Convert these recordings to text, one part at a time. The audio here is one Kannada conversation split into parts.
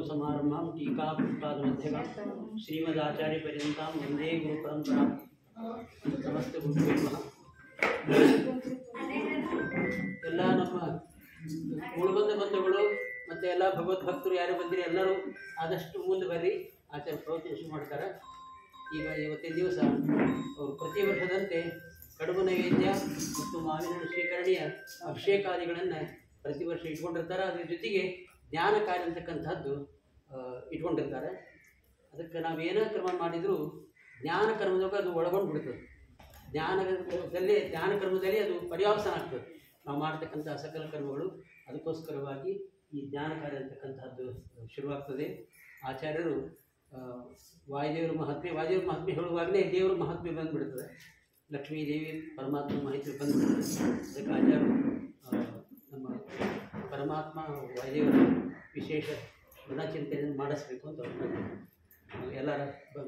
समारंभां टीका पुष्पादमध्यगां श्रीमदाचार्य पर्यन्तां वन्दे गुरुपरम्परां नमस्ते गुरुदेव ಎಲ್ಲ ನಮ್ಮ ಉಳ್ಬಂದ ಬಂಧುಗಳು ಮತ್ತು ಎಲ್ಲ ಭಗವದ್ಭಕ್ತರು ಯಾರು ಬಂದಿರಿ ಎಲ್ಲರೂ ಆದಷ್ಟು ಮುಂದೆ ಬರ್ರಿ ಆಚಾರ್ಯ ಪ್ರವಚನ ಮಾಡ್ತಾರೆ. ಈಗ ಇವತ್ತಿನ ದಿವಸ ಅವರು ಪ್ರತಿ ವರ್ಷದಂತೆ ಕಡುಬು ನೈವೇದ್ಯ ಮತ್ತು ಮಾವಿನ ಸ್ವೀಕರಣೆಯ ಅಭಿಷೇಕಾದಿಗಳನ್ನು ಪ್ರತಿ ವರ್ಷ ಇಟ್ಕೊಂಡಿರ್ತಾರೆ. ಅದ್ರ ಜೊತೆಗೆ ಜ್ಞಾನ ಕಾರ್ಯ ಅಂತಕ್ಕಂಥದ್ದು ಇಟ್ಕೊಂಡಿರ್ತಾರೆ. ಅದಕ್ಕೆ ನಾವೇನೇ ಕರ್ಮ ಮಾಡಿದರೂ ಜ್ಞಾನ ಕರ್ಮದಾಗ ಅದು ಒಳಗೊಂಡು ಬಿಡ್ತದೆ. ಜ್ಞಾನ ಕರ್ಮದಲ್ಲಿ ಅದು ಪರ್ಯಾವಸಾನ ಆಗ್ತದೆ ನಾವು ಮಾಡ್ತಕ್ಕಂಥ ಸಕಲ ಕರ್ಮಗಳು. ಅದಕ್ಕೋಸ್ಕರವಾಗಿ ಈ ಜ್ಞಾನ ಕಾರ್ಯ ಅಂತಕ್ಕಂಥದ್ದು ಶುರುವಾಗ್ತದೆ. ಆಚಾರ್ಯರು ವಾಯುದೇವರ ಮಹಾತ್ಮೆ ಹೇಳುವಾಗಲೇ ದೇವರ ಮಹಾತ್ಮೆ ಬಂದುಬಿಡ್ತದೆ. ಲಕ್ಷ್ಮೀ ದೇವಿ ಪರಮಾತ್ಮ ಮಾಹಿತಿ ಬಂದುಬಿಡ್ತದೆ. ಅದಕ್ಕೆ ಆಚಾರ್ಯರು ನಮ್ಮ ಪರಮಾತ್ಮ ವಾಯುದೇವರ ವಿಶೇಷ ಗುಣಚಿಂತನೆಯನ್ನು ಮಾಡಿಸ್ಬೇಕು ಅಂತ ಎಲ್ಲರ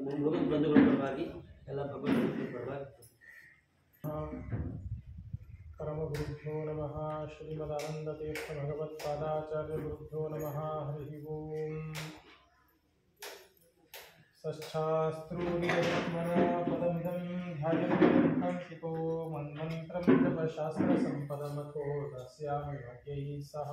ಮೃಗದ ಬಂಧುಗಳ ಪರವಾಗಿ ಎಲ್ಲ ಭಗವಂತನ ಪರವಾಗಿ. ಪರಮಗುರುಭ್ಯೋ ನಮಃ. ಶ್ರೀಮದಾನಂದತೀರ್ಥ ಭಗವತ್ಪಾದಾಚಾರ್ಯ ಗುರುಭ್ಯೋ ನಮಃ. ಹರಿ ಓಂ. ಸಚ್ಛಾಸ್ತ್ರೂರ್ಯಮನೋ ಪದಮಿದಂ ಧ್ಯಾಯಂತಿಕೋ ಮನ್ಮಂತ್ರಂ ಜಪಶಾಸ್ತ್ರಸಂಪದಮಥೋ ದಾಸ್ಯಾಮಿ ಭಾಗ್ಯೈಃ ಸಹ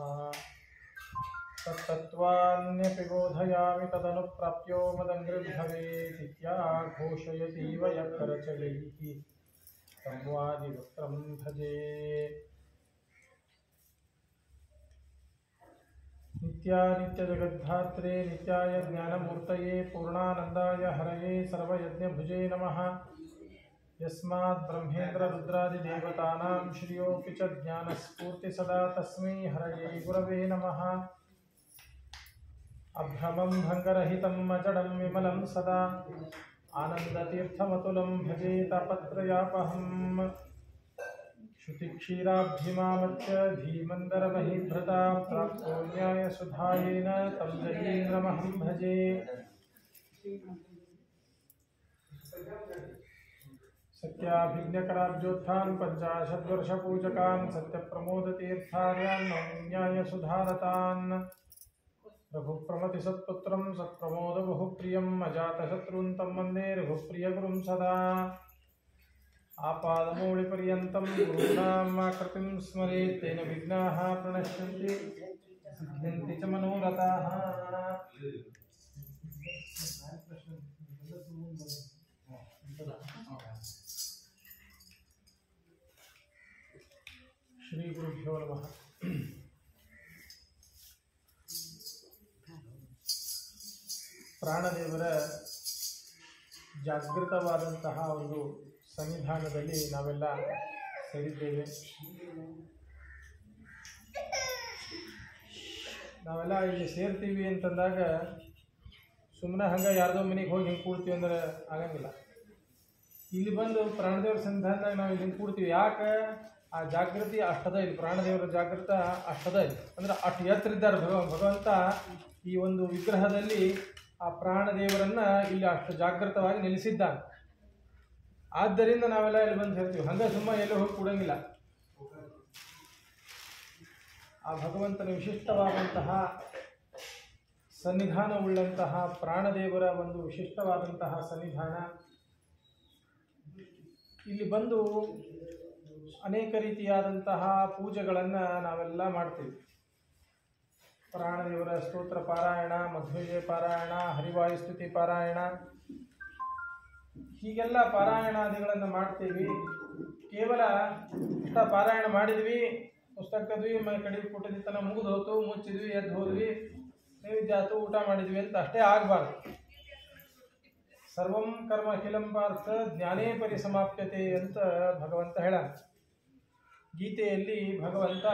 ತತ್ತತ್ವಾನ್ಯಪಿ ಬೋಧಯಾಮಿ ತದನುಪ್ರಾಪ್ಯೋ ಮದಂಗೃಭವೇದಿತ್ಯಾಘೋಷಯತೀವ ಯಕರಚಲೈಃ ಸಂವಾದಿವಕ್ತ್ರಂ ಭಜೆ. ನಿತ್ಯಾನಿತ್ಯಜಗದ್ಧಾತ್ರೆ ನಿತ್ಯಾಯ ಜ್ಞಾನಮೂರ್ತಯೇ ಪೂರ್ಣಾನಂದಾಯ ಹರಯೇ ಸರ್ವಯಜ್ಞಭುಜೇ ನಮಃ. ಯಸ್ಮಾತ್ ಬ್ರಹ್ಮೇಂದ್ರ ರುದ್ರಾದಿದೇವತಾನಾಂ ಶ್ರಿಯೋಪಿ ಚ ಜ್ಞಾನಸ್ಫೂರ್ತಿ ಸದಾ ತಸ್ಮೈ ಹರಯೇ ಗುರವೇ ನಮಃ. ಅಭ್ರಮಂ ಭಂಗರಹಿತಂ ಅಜಡಂ ವಿಮಲಂ ಸದಾ ಆನಂದತೀರ್ಥಮತುಲಂ ಭಜೆ ತಾಪತ್ರಯಾಪಹಂ. ಶ್ರುತಿಕ್ಷೀರಾಬ್ಧಿಮಾಮಚ್ಚ ಧೀಮಂದರಮಹೀಭೃತಾ ಪ್ರಾಪ್ತೋ ನ್ಯಾಯಸುಧಾಯೇನ तं ಜಯೀಂದ್ರಮಹಂ ಭಜೆ. ಸತ್ಯಾಭಿಜ್ಞಕರಾಬ್ಜೋತ್ಥಾನ್ ಪಂಚಾಶದ್ವರ್ಷಪೂಜಕಾನ್ ಸತ್ಯಪ್ರಮೋದತೀರ್ಥಾರ್ಯಾನ್ ನ್ಯಾಯಸುಧಾರತಾನ್. ರಘುಪ್ರಮತಿ ಸತ್ಪುತ್ರಂ ಸತ್ಪ್ರಮೋದ ಬಹುಪ್ರಿಯಂ ಅಜಾತಶತ್ರುನ್ ತಂ ವಂದೇ ರಘುಪ್ರಿಯಗುರುಂ ಸದಾ. ಆಪಾದಮೌಳಿಪರ್ಯಂತಂ ಗುರುಣಾಂ ಕೃತಿಂ ಸ್ಮರೇತ್ ತೇನ ವಿಘ್ನಾಃ ಪ್ರಣಶ್ಯಂತಿ ಸಿದ್ಧ್ಯಂತಿ ಚ ಮನೋರಥಾಃ. ಶ್ರೀ ಗುರುಭ್ಯೋ ನಮಃ. ಪ್ರಾಣದೇವರ ಜಾಗೃತವಾದಂತಹ ಒಂದು ಸನ್ನಿಧಾನದಲ್ಲಿ ನಾವೆಲ್ಲ ಸೇರಿದ್ದೇವೆ. ನಾವೆಲ್ಲ ಇಲ್ಲಿ ಸೇರ್ತೀವಿ ಅಂತಂದಾಗ ಸುಮ್ಮನೆ ಹಂಗೆ ಯಾರ್ದೋ ಮನೆಗೆ ಹೋಗಿ ಹಿಂಗೆ ಕೂಡ್ತೀವಿ ಅಂದ್ರೆ ಆಗಂಗಿಲ್ಲ. ಇಲ್ಲಿ ಬಂದು ಪ್ರಾಣದೇವರ ಸನ್ನಿಧಾನದಾಗ ನಾವು ಇಲ್ಲಿ ಹಿಂಗೆ ಕೂಡ್ತೀವಿ. ಯಾಕೆ? ಆ ಜಾಗೃತಿ ಅಷ್ಟದ ಇಲ್ಲಿ ಪ್ರಾಣದೇವರ ಜಾಗೃತ ಅಷ್ಟದ ಇಲ್ಲಿ ಅಂದ್ರೆ ಅಷ್ಟು ಎತ್ತರ ಇದ್ದಾರೆ ಭಗವಂತ ಈ ಒಂದು ವಿಗ್ರಹದಲ್ಲಿ. ಆ ಪ್ರಾಣದೇವರನ್ನು ಇಲ್ಲಿ ಅಷ್ಟು ಜಾಗೃತವಾಗಿ ನಿಲ್ಲಿಸಿದ್ದಾನೆ. ಆದ್ದರಿಂದ ನಾವೆಲ್ಲ ಇಲ್ಲಿ ಬಂದು ಹೇಳ್ತೀವಿ. ಹಂಗೆ ಸುಮ್ಮ ಎಲ್ಲೋ ಹೋಗಿ ಕೂಡಂಗಿಲ್ಲ. ಆ ಭಗವಂತನ ವಿಶಿಷ್ಟವಾದಂತಹ ಸನ್ನಿಧಾನವುಳ್ಳಂತಹ ಪ್ರಾಣದೇವರ ಒಂದು ವಿಶಿಷ್ಟವಾದಂತಹ ಸನ್ನಿಧಾನ. ಇಲ್ಲಿ ಬಂದು ಅನೇಕ ರೀತಿಯಾದಂತಹ ಪೂಜೆಗಳನ್ನು ನಾವೆಲ್ಲ ಮಾಡ್ತೀವಿ. ಪ್ರಾಣದೇವರ ಸ್ತೋತ್ರ ಪಾರಾಯಣ, ಮಧ್ವಜಯ ಪಾರಾಯಣ, ಹರಿವಾಯುಸ್ತುತಿ ಪಾರಾಯಣ, ಹೀಗೆಲ್ಲ ಪಾರಾಯಣಾದಿಗಳನ್ನು ಮಾಡ್ತೀವಿ. ಕೇವಲ ಇಷ್ಟ ಪಾರಾಯಣ ಮಾಡಿದ್ವಿ, ಪುಸ್ತಕ ತೆಗೆದ್ವಿ, ಮನೆ ಕಡೆ ಪುಟದಿತ್ತನ ಮುಗಿದು ಹೋತು, ಮುಚ್ಚಿದ್ವಿ, ಎದ್ದು ಹೋದ್ವಿ, ನೈವೇದ್ಯ ಆಯ್ತು, ಊಟ ಮಾಡಿದ್ವಿ ಅಂತ ಅಷ್ಟೇ ಆಗಬಾರ್ದು. ಸರ್ವಂ ಕರ್ಮ ಅಖಿಲಂ ಪಾರ್ಥ ಜ್ಞಾನೇ ಪರಿಸಮಾಪ್ಯತೆ ಅಂತ ಭಗವಂತ ಹೇಳ. ಗೀತೆಯಲ್ಲಿ ಭಗವಂತ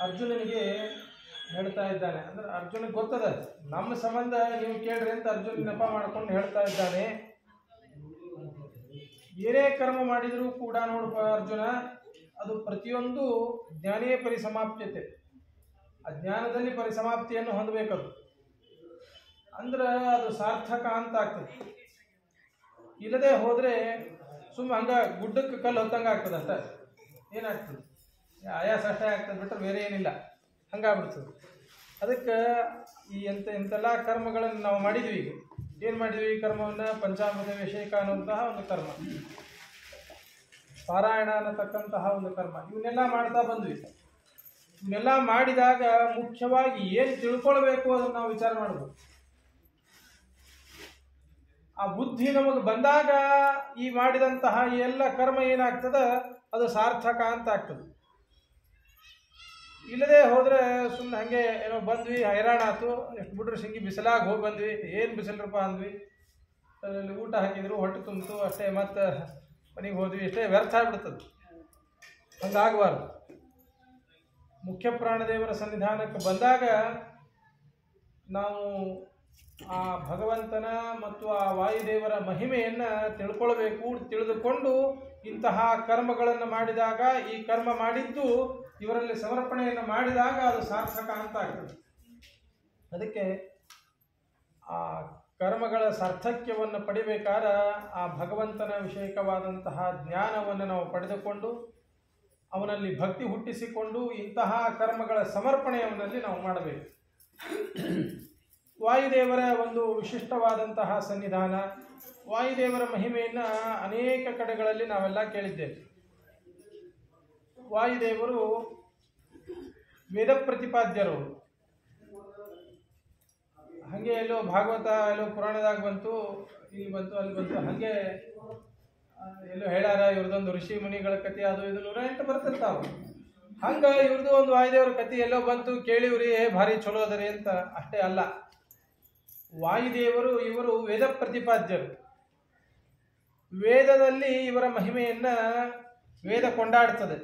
ಅರ್ಜುನನಿಗೆ ಹೇಳ್ತಾ ಇದ್ದಾನೆ. ಅಂದ್ರೆ ಅರ್ಜುನಿಗೆ ಗೊತ್ತದ ನಮ್ಮ ಸಂಬಂಧ ನೀವು ಕೇಳ್ರಿ ಅಂತ ಅರ್ಜುನ ನೆಪ ಮಾಡ್ಕೊಂಡು ಹೇಳ್ತಾ ಇದ್ದಾನೆ. ಏನೇ ಕರ್ಮ ಮಾಡಿದರೂ ಕೂಡ ನೋಡಪ್ಪ ಅರ್ಜುನ, ಅದು ಪ್ರತಿಯೊಂದು ಜ್ಞಾನೇ ಪರಿಸಮಾಪ್ಯತೆ, ಅಜ್ಞಾನದಲ್ಲಿ ಪರಿಸಮಾಪ್ತಿಯನ್ನು ಹೊಂದಬೇಕದು. ಅಂದ್ರೆ ಅದು ಸಾರ್ಥಕ ಅಂತ ಆಗ್ತದೆ. ಇಲ್ಲದೆ ಹೋದರೆ ಸುಮ್ಮ ಹಂಗೆ ಗುಡ್ಡಕ್ಕೆ ಕಲ್ಲು ಹೊತ್ತಂಗೆ ಆಗ್ತದೆ ಅಷ್ಟೇ. ಏನಾಗ್ತದೆ? ಆಯಾಸ ಅಷ್ಟೇ ಆಗ್ತದೆ ಬಿಟ್ಟರೆ ಬೇರೆ ಏನಿಲ್ಲ. ಹಂಗಾಗ್ಬಿಡ್ತದೆ. ಅದಕ್ಕೆ ಈ ಇಂತೆಲ್ಲ ಕರ್ಮಗಳನ್ನು ನಾವು ಮಾಡಿದ್ವಿ. ಏನು ಮಾಡಿದ್ವಿ? ಕರ್ಮವನ್ನು ಪಂಚಾಮೃತ ವಿಷೇಕ ಅನ್ನುವಂತಹ ಒಂದು ಕರ್ಮ, ಪಾರಾಯಣ ಅನ್ನತಕ್ಕಂತಹ ಒಂದು ಕರ್ಮ, ಇವನ್ನೆಲ್ಲ ಮಾಡ್ತಾ ಬಂದ್ವಿ. ಇವನ್ನೆಲ್ಲ ಮಾಡಿದಾಗ ಮುಖ್ಯವಾಗಿ ಏನು ತಿಳ್ಕೊಳ್ಬೇಕು ಅದನ್ನು ನಾವು ವಿಚಾರ ಮಾಡಬೇಕು. ಆ ಬುದ್ಧಿ ನಮಗೆ ಬಂದಾಗ ಈ ಮಾಡಿದಂತಹ ಎಲ್ಲ ಕರ್ಮ ಏನಾಗ್ತದೆ ಅದು ಸಾರ್ಥಕ ಅಂತ ಆಗ್ತದೆ. ಇಲ್ಲದೆ ಹೋದರೆ ಸುಮ್ಮನೆ ಹಾಗೆ ಏನೋ ಬಂದ್ವಿ, ಹೈರಾಣ ಆಯ್ತು, ಎಷ್ಟು ಬಿಡ್ರೆ ಸಿಂಗಿ ಬಿಸಿಲಾಗಿ ಹೋಗಿ ಬಂದ್ವಿ, ಏನು ಬಿಸಿಲ್ರಪ್ಪ ಅಂದ್ವಿ, ಅಲ್ಲಿ ಊಟ ಹಾಕಿದ್ರು, ಹೊಟ್ಟೆ ತುಂಬಿತು ಅಷ್ಟೇ, ಮತ್ತು ಮನೆಗೆ ಹೋದ್ವಿ, ಇಷ್ಟೇ ವ್ಯರ್ಥ ಆಗ್ಬಿಡ್ತದೆ. ಹಂಗಾಗಬಾರ್ದು. ಮುಖ್ಯ ಪ್ರಾಣದೇವರ ಸನ್ನಿಧಾನಕ್ಕೆ ಬಂದಾಗ ನಾವು ಆ ಭಗವಂತನ ಮತ್ತು ಆ ವಾಯುದೇವರ ಮಹಿಮೆಯನ್ನು ತಿಳ್ಕೊಳ್ಬೇಕು. ತಿಳಿದುಕೊಂಡು ಇಂತಹ ಕರ್ಮಗಳನ್ನು ಮಾಡಿದಾಗ, ಈ ಕರ್ಮ ಮಾಡಿದ್ದು ಇವರಲ್ಲಿ ಸಮರ್ಪಣೆಯನ್ನು ಮಾಡಿದಾಗ ಅದು ಸಾರ್ಥಕ ಅಂತ ಆಗ್ತದೆ. ಅದಕ್ಕೆ ಆ ಕರ್ಮಗಳ ಸಾರ್ಥಕ್ಯವನ್ನು ಪಡಿಬೇಕಾದ್ರೆ ಆ ಭಗವಂತನ ವಿಷಯಕವಾದಂತಹ ಜ್ಞಾನವನ್ನು ನಾವು ಪಡೆದುಕೊಂಡು ಅವನಲ್ಲಿ ಭಕ್ತಿ ಹುಟ್ಟಿಸಿಕೊಂಡು ಇಂತಹ ಕರ್ಮಗಳ ಸಮರ್ಪಣೆಯಲ್ಲಿ ನಾವು ಮಾಡಬೇಕು. ವಾಯುದೇವರ ಒಂದು ವಿಶಿಷ್ಟವಾದಂತಹ ಸನ್ನಿಧಾನ, ವಾಯುದೇವರ ಮಹಿಮೆಯನ್ನು ಅನೇಕ ಕಡೆಗಳಲ್ಲಿ ನಾವೆಲ್ಲ ಕೇಳಿದ್ದೇವೆ. ವಾಯುದೇವರು ವೇದ ಪ್ರತಿಪಾದ್ಯರು. ಹಾಗೆ ಎಲ್ಲೋ ಭಾಗವತ ಎಲ್ಲೋ ಪುರಾಣದಾಗ ಬಂತು, ಇಲ್ಲಿ ಬಂತು, ಅಲ್ಲಿ ಬಂತು, ಹಾಗೆ ಎಲ್ಲೋ ಹೇಳ್ಯಾರ ಇವ್ರದೊಂದು ಋಷಿ ಮುನಿಗಳ ಕಥೆ, ಅದು ಇದು 108 ಬರ್ತಿರ್ತಾವ. ಹಂಗೆ ಇವ್ರದ್ದು ಒಂದು ವಾಯುದೇವ್ರ ಕಥೆ ಎಲ್ಲೋ ಬಂತು, ಕೇಳಿವ್ರಿ, ಭಾರಿ ಚಲೋ ಅದರಿ ಅಂತ ಅಷ್ಟೇ ಅಲ್ಲ. ವಾಯುದೇವರು ಇವರು ವೇದ ಪ್ರತಿಪಾದ್ಯರು. ವೇದದಲ್ಲಿ ಇವರ ಮಹಿಮೆಯನ್ನ ವೇದ ಕೊಂಡಾಡ್ತದೆ.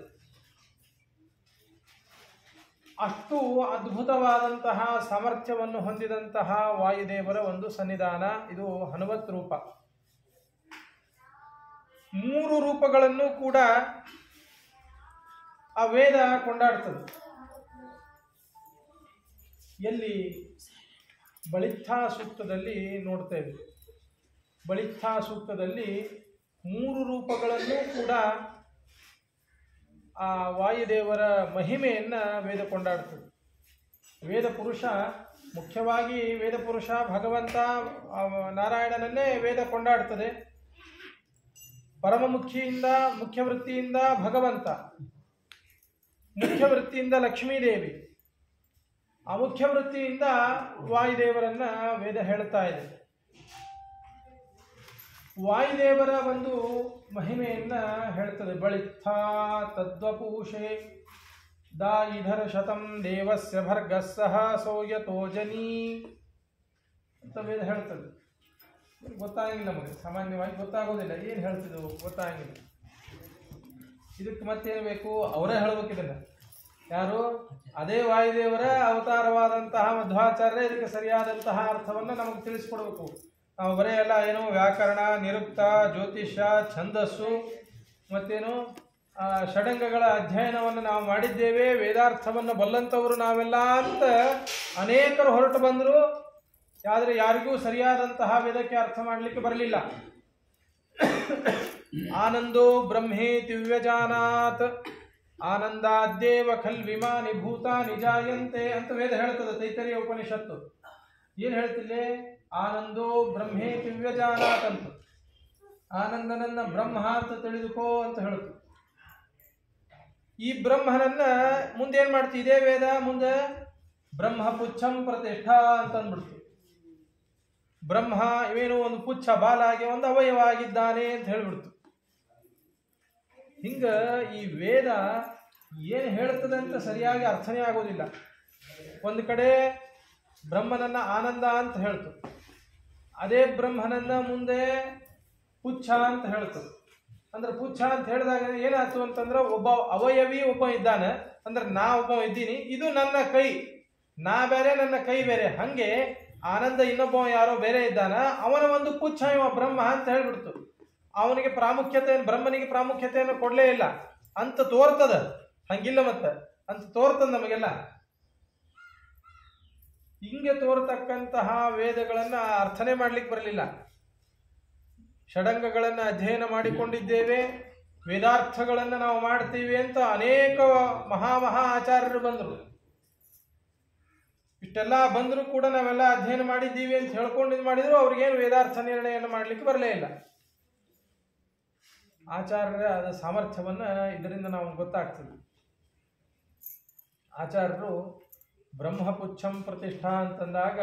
ಅಷ್ಟು ಅದ್ಭುತವಾದಂತಹ ಸಾಮರ್ಥ್ಯವನ್ನು ಹೊಂದಿದಂತಹ ವಾಯುದೇವರ ಒಂದು ಸನ್ನಿಧಾನ ಇದು ಹನುಮತ್ ರೂಪ. 3 ರೂಪಗಳನ್ನು ಕೂಡ ಆ ವೇದ ಕೊಂಡಾಡ್ತದೆ. ಎಲ್ಲಿ ಬಳಿತ್ಥಾ ಸೂಕ್ತದಲ್ಲಿ ನೋಡ್ತೇವೆ. ಬಳಿತ್ಥಾ ಸೂಕ್ತದಲ್ಲಿ 3 ರೂಪಗಳನ್ನು ಕೂಡ ಆ ವಾಯುದೇವರ ಮಹಿಮೆಯನ್ನ ವೇದ ಕೊಂಡಾಡ್ತದೆ. ವೇದ ಪುರುಷ, ಮುಖ್ಯವಾಗಿ ವೇದ ಪುರುಷ ಭಗವಂತ ನಾರಾಯಣನನ್ನೇ ವೇದ ಕೊಂಡಾಡ್ತದೆ. ಪರಮ ಮುಖ್ಯ ವೃತ್ತಿಯಿಂದ ಭಗವಂತ, ಮುಖ್ಯ ವೃತ್ತಿಯಿಂದ ಲಕ್ಷ್ಮೀದೇವಿ, ಅಮುಖ್ಯ ವೃತ್ತಿಯಿಂದ ವಾಯುದೇವರನ್ನ ವೇದ ಹೇಳ್ತಾ ಇದೆ. ವಾಯುದೇವರ ಒಂದು ಮಹಿಮೆಯನ್ನ ಹೇಳ್ತದೆ. ಬಳಿತ್ಥಾ ತದ್ವಪೂಷೆ ದಾ ಇಧರ ಶತಂ ದೇವಸ್ಯ ಭರ್ಗಸ್ಸಹ ಸೋಯತೋ ಜನಿ ಅಂತ ವೇದ ಹೇಳ್ತದೆ. ಗೊತ್ತಾಗಿಲ್ಲ ನಮಗೆ, ಸಾಮಾನ್ಯವಾಗಿ ಗೊತ್ತಾಗೋದಿಲ್ಲ, ಏನು ಹೇಳ್ತಿದ್ವು ಗೊತ್ತಾಗಿಲ್ಲ. ಇದಕ್ಕೆ ಮತ್ತೇನು ಬೇಕು, ಅವರೇ ಹೇಳ್ಬೇಕು ಇದನ್ನ. ಯಾರು? ಅದೇ ವಾಯುದೇವರ ಅವತಾರವಾದಂತಹ ಮಧ್ವಾಚಾರ್ಯ ಇದಕ್ಕೆ ಸರಿಯಾದಂತಹ ಅರ್ಥವನ್ನು ನಮಗೆ ತಿಳಿಸ್ಕೊಡ್ಬೇಕು. ನಾವು ಬರೀ ಎಲ್ಲ ಏನು ವ್ಯಾಕರಣ, ನಿರುಕ್ತ, ಜ್ಯೋತಿಷ್ಯ, ಛಂದಸ್ಸು ಮತ್ತೇನು ಷಡಂಗಗಳ ಅಧ್ಯಯನವನ್ನು ನಾವು ಮಾಡಿದ್ದೇವೆ, ವೇದಾರ್ಥವನ್ನು ಬಲ್ಲಂಥವರು ನಾವೆಲ್ಲ ಅಂತ ಅನೇಕರು ಹೊರಟು ಬಂದರು. ಆದರೆ ಯಾರಿಗೂ ಸರಿಯಾದಂತಹ ವೇದಕ್ಕೆ ಅರ್ಥ ಮಾಡಲಿಕ್ಕೆ ಬರಲಿಲ್ಲ. ಆನಂದೋ ಬ್ರಹ್ಮೇತಿ ವ್ಯಜಾನಾತ್ ಆನಂದಾದ್ಯೇವ ಖಲ್ವಿಮಾನಿ ಭೂತಾನಿ ಜಾಯಂತೆ ಅಂತ ವೇದ ಹೇಳ್ತದೆ. ತೈತರಿಯ ಉಪನಿಷತ್ತು ಏನು ಹೇಳ್ತಿಲ್ಲ? ಆನಂದೋ ಬ್ರಹ್ಮೇತಿ ವ್ಯಜಾನಾತ್ ಅಂತ, ಆನಂದನನ್ನ ಬ್ರಹ್ಮ ಅಂತ ತಿಳಿದುಕೋ ಅಂತ ಹೇಳುತ್ತೆ. ಈ ಬ್ರಹ್ಮನನ್ನ ಮುಂದೇನು ಮಾಡ್ತಿ? ಇದೇ ವೇದ ಮುಂದೆ ಬ್ರಹ್ಮ ಪುಚ್ಛಂ ಪ್ರತಿಷ್ಠಾ ಅಂತ ಅಂದ್ಬಿಡ್ತು. ಬ್ರಹ್ಮ ಇವೇನು ಒಂದು ಪುಚ್ಛ ಬಾಲಾಗಿ ಒಂದು ಅವಯವ ಆಗಿದ್ದಾನೆ ಅಂತ ಹೇಳ್ಬಿಡ್ತು. ಹಿಂಗ ಈ ವೇದ ಏನು ಹೇಳ್ತದೆ ಅಂತ ಸರಿಯಾಗಿ ಅರ್ಥನೇ ಆಗೋದಿಲ್ಲ. ಒಂದು ಕಡೆ ಬ್ರಹ್ಮನನ್ನ ಆನಂದ ಅಂತ ಹೇಳ್ತು, ಅದೇ ಬ್ರಹ್ಮನನ್ನ ಮುಂದೆ ಪುಚ್ಛ ಅಂತ ಹೇಳ್ತು. ಅಂದ್ರೆ ಪುಚ್ಛ ಅಂತ ಹೇಳಿದಾಗ ಏನಾಯ್ತು ಅಂತಂದ್ರೆ ಒಬ್ಬ ಅವಯವಿ ಒಬ್ಬ ಇದ್ದಾನೆ, ಅಂದ್ರೆ ನಾ ಒಬ್ಬ ಇದ್ದೀನಿ, ಇದು ನನ್ನ ಕೈ, ನಾ ಬೇರೆ ನನ್ನ ಕೈ ಬೇರೆ. ಹಂಗೆ ಆನಂದ ಇನ್ನೊಬ್ಬ ಯಾರೋ ಬೇರೆ ಇದ್ದಾನ, ಅವನ ಒಂದು ಪುಚ್ಛ ಇವ ಬ್ರಹ್ಮ ಅಂತ ಹೇಳ್ಬಿಡ್ತು. ಅವನಿಗೆ ಪ್ರಾಮುಖ್ಯತೆ, ಬ್ರಹ್ಮನಿಗೆ ಪ್ರಾಮುಖ್ಯತೆಯನ್ನು ಕೊಡಲೇ ಇಲ್ಲ ಅಂತ ತೋರ್ತದ. ಹಂಗಿಲ್ಲ ಮತ್ತೆ ಅಂತ ತೋರ್ತದ ನಮಗೆಲ್ಲ. ಹಿಂಗೆ ತೋರ್ತಕ್ಕಂತಹ ವೇದಗಳನ್ನ ಅರ್ಥನೇ ಮಾಡ್ಲಿಕ್ಕೆ ಬರಲಿಲ್ಲ. ಷಡಂಗಗಳನ್ನು ಅಧ್ಯಯನ ಮಾಡಿಕೊಂಡಿದ್ದೇವೆ, ವೇದಾರ್ಥಗಳನ್ನು ನಾವು ಮಾಡ್ತೀವಿ ಅಂತ ಅನೇಕ ಮಹಾ ಆಚಾರ್ಯರು ಬಂದರು. ಇಷ್ಟೆಲ್ಲ ಬಂದರೂ ಕೂಡ ನಾವೆಲ್ಲ ಅಧ್ಯಯನ ಮಾಡಿದ್ದೀವಿ ಅಂತ ಹೇಳ್ಕೊಂಡು ಇದು ಮಾಡಿದ್ರು ಅವ್ರಿಗೇನು ವೇದಾರ್ಥ ನಿರ್ಣಯವನ್ನು ಮಾಡಲಿಕ್ಕೆ ಬರಲೇ ಇಲ್ಲ. ಆಚಾರ್ಯರ ಅದ ಸಾಮರ್ಥ್ಯವನ್ನು ಇದರಿಂದ ನಾವು ಗೊತ್ತಾಗ್ತದೆ. ಆಚಾರ್ಯರು ಬ್ರಹ್ಮಪುಚ್ಛಂ ಪ್ರತಿಷ್ಠಾ ಅಂತಂದಾಗ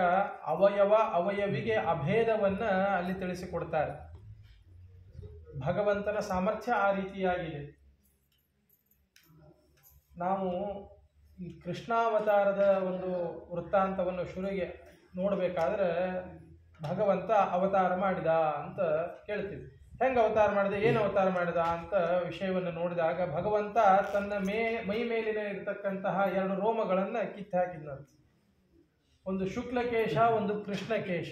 ಅವಯವಿಗೆ ಅಭೇದವನ್ನ ಅಲ್ಲಿ ತಿಳಿಸಿಕೊಡ್ತಾರೆ. ಭಗವಂತನ ಸಾಮರ್ಥ್ಯ ಆ ರೀತಿಯಾಗಿದೆ. ನಾವು ಈ ಕೃಷ್ಣಾವತಾರದ ಒಂದು ವೃತ್ತಾಂತವನ್ನು ಶುರುವಿಗೆ ನೋಡಬೇಕಾದ್ರೆ ಭಗವಂತ ಅವತಾರ ಮಾಡಿದ ಅಂತ ಕೇಳ್ತೀವಿ. ಹೆಂಗೆ ಅವತಾರ ಮಾಡಿದ, ಏನು ಅವತಾರ ಮಾಡಿದ ಅಂತ ವಿಷಯವನ್ನು ನೋಡಿದಾಗ ಭಗವಂತ ತನ್ನ ಮೈ ಮೇಲಿನ ಇರತಕ್ಕಂತಹ 2 ರೋಮಗಳನ್ನು ಕಿತ್ತು ಹಾಕಿದ್ನಂತೆ. ಒಂದು ಶುಕ್ಲಕೇಶ, ಒಂದು ಕೃಷ್ಣಕೇಶ.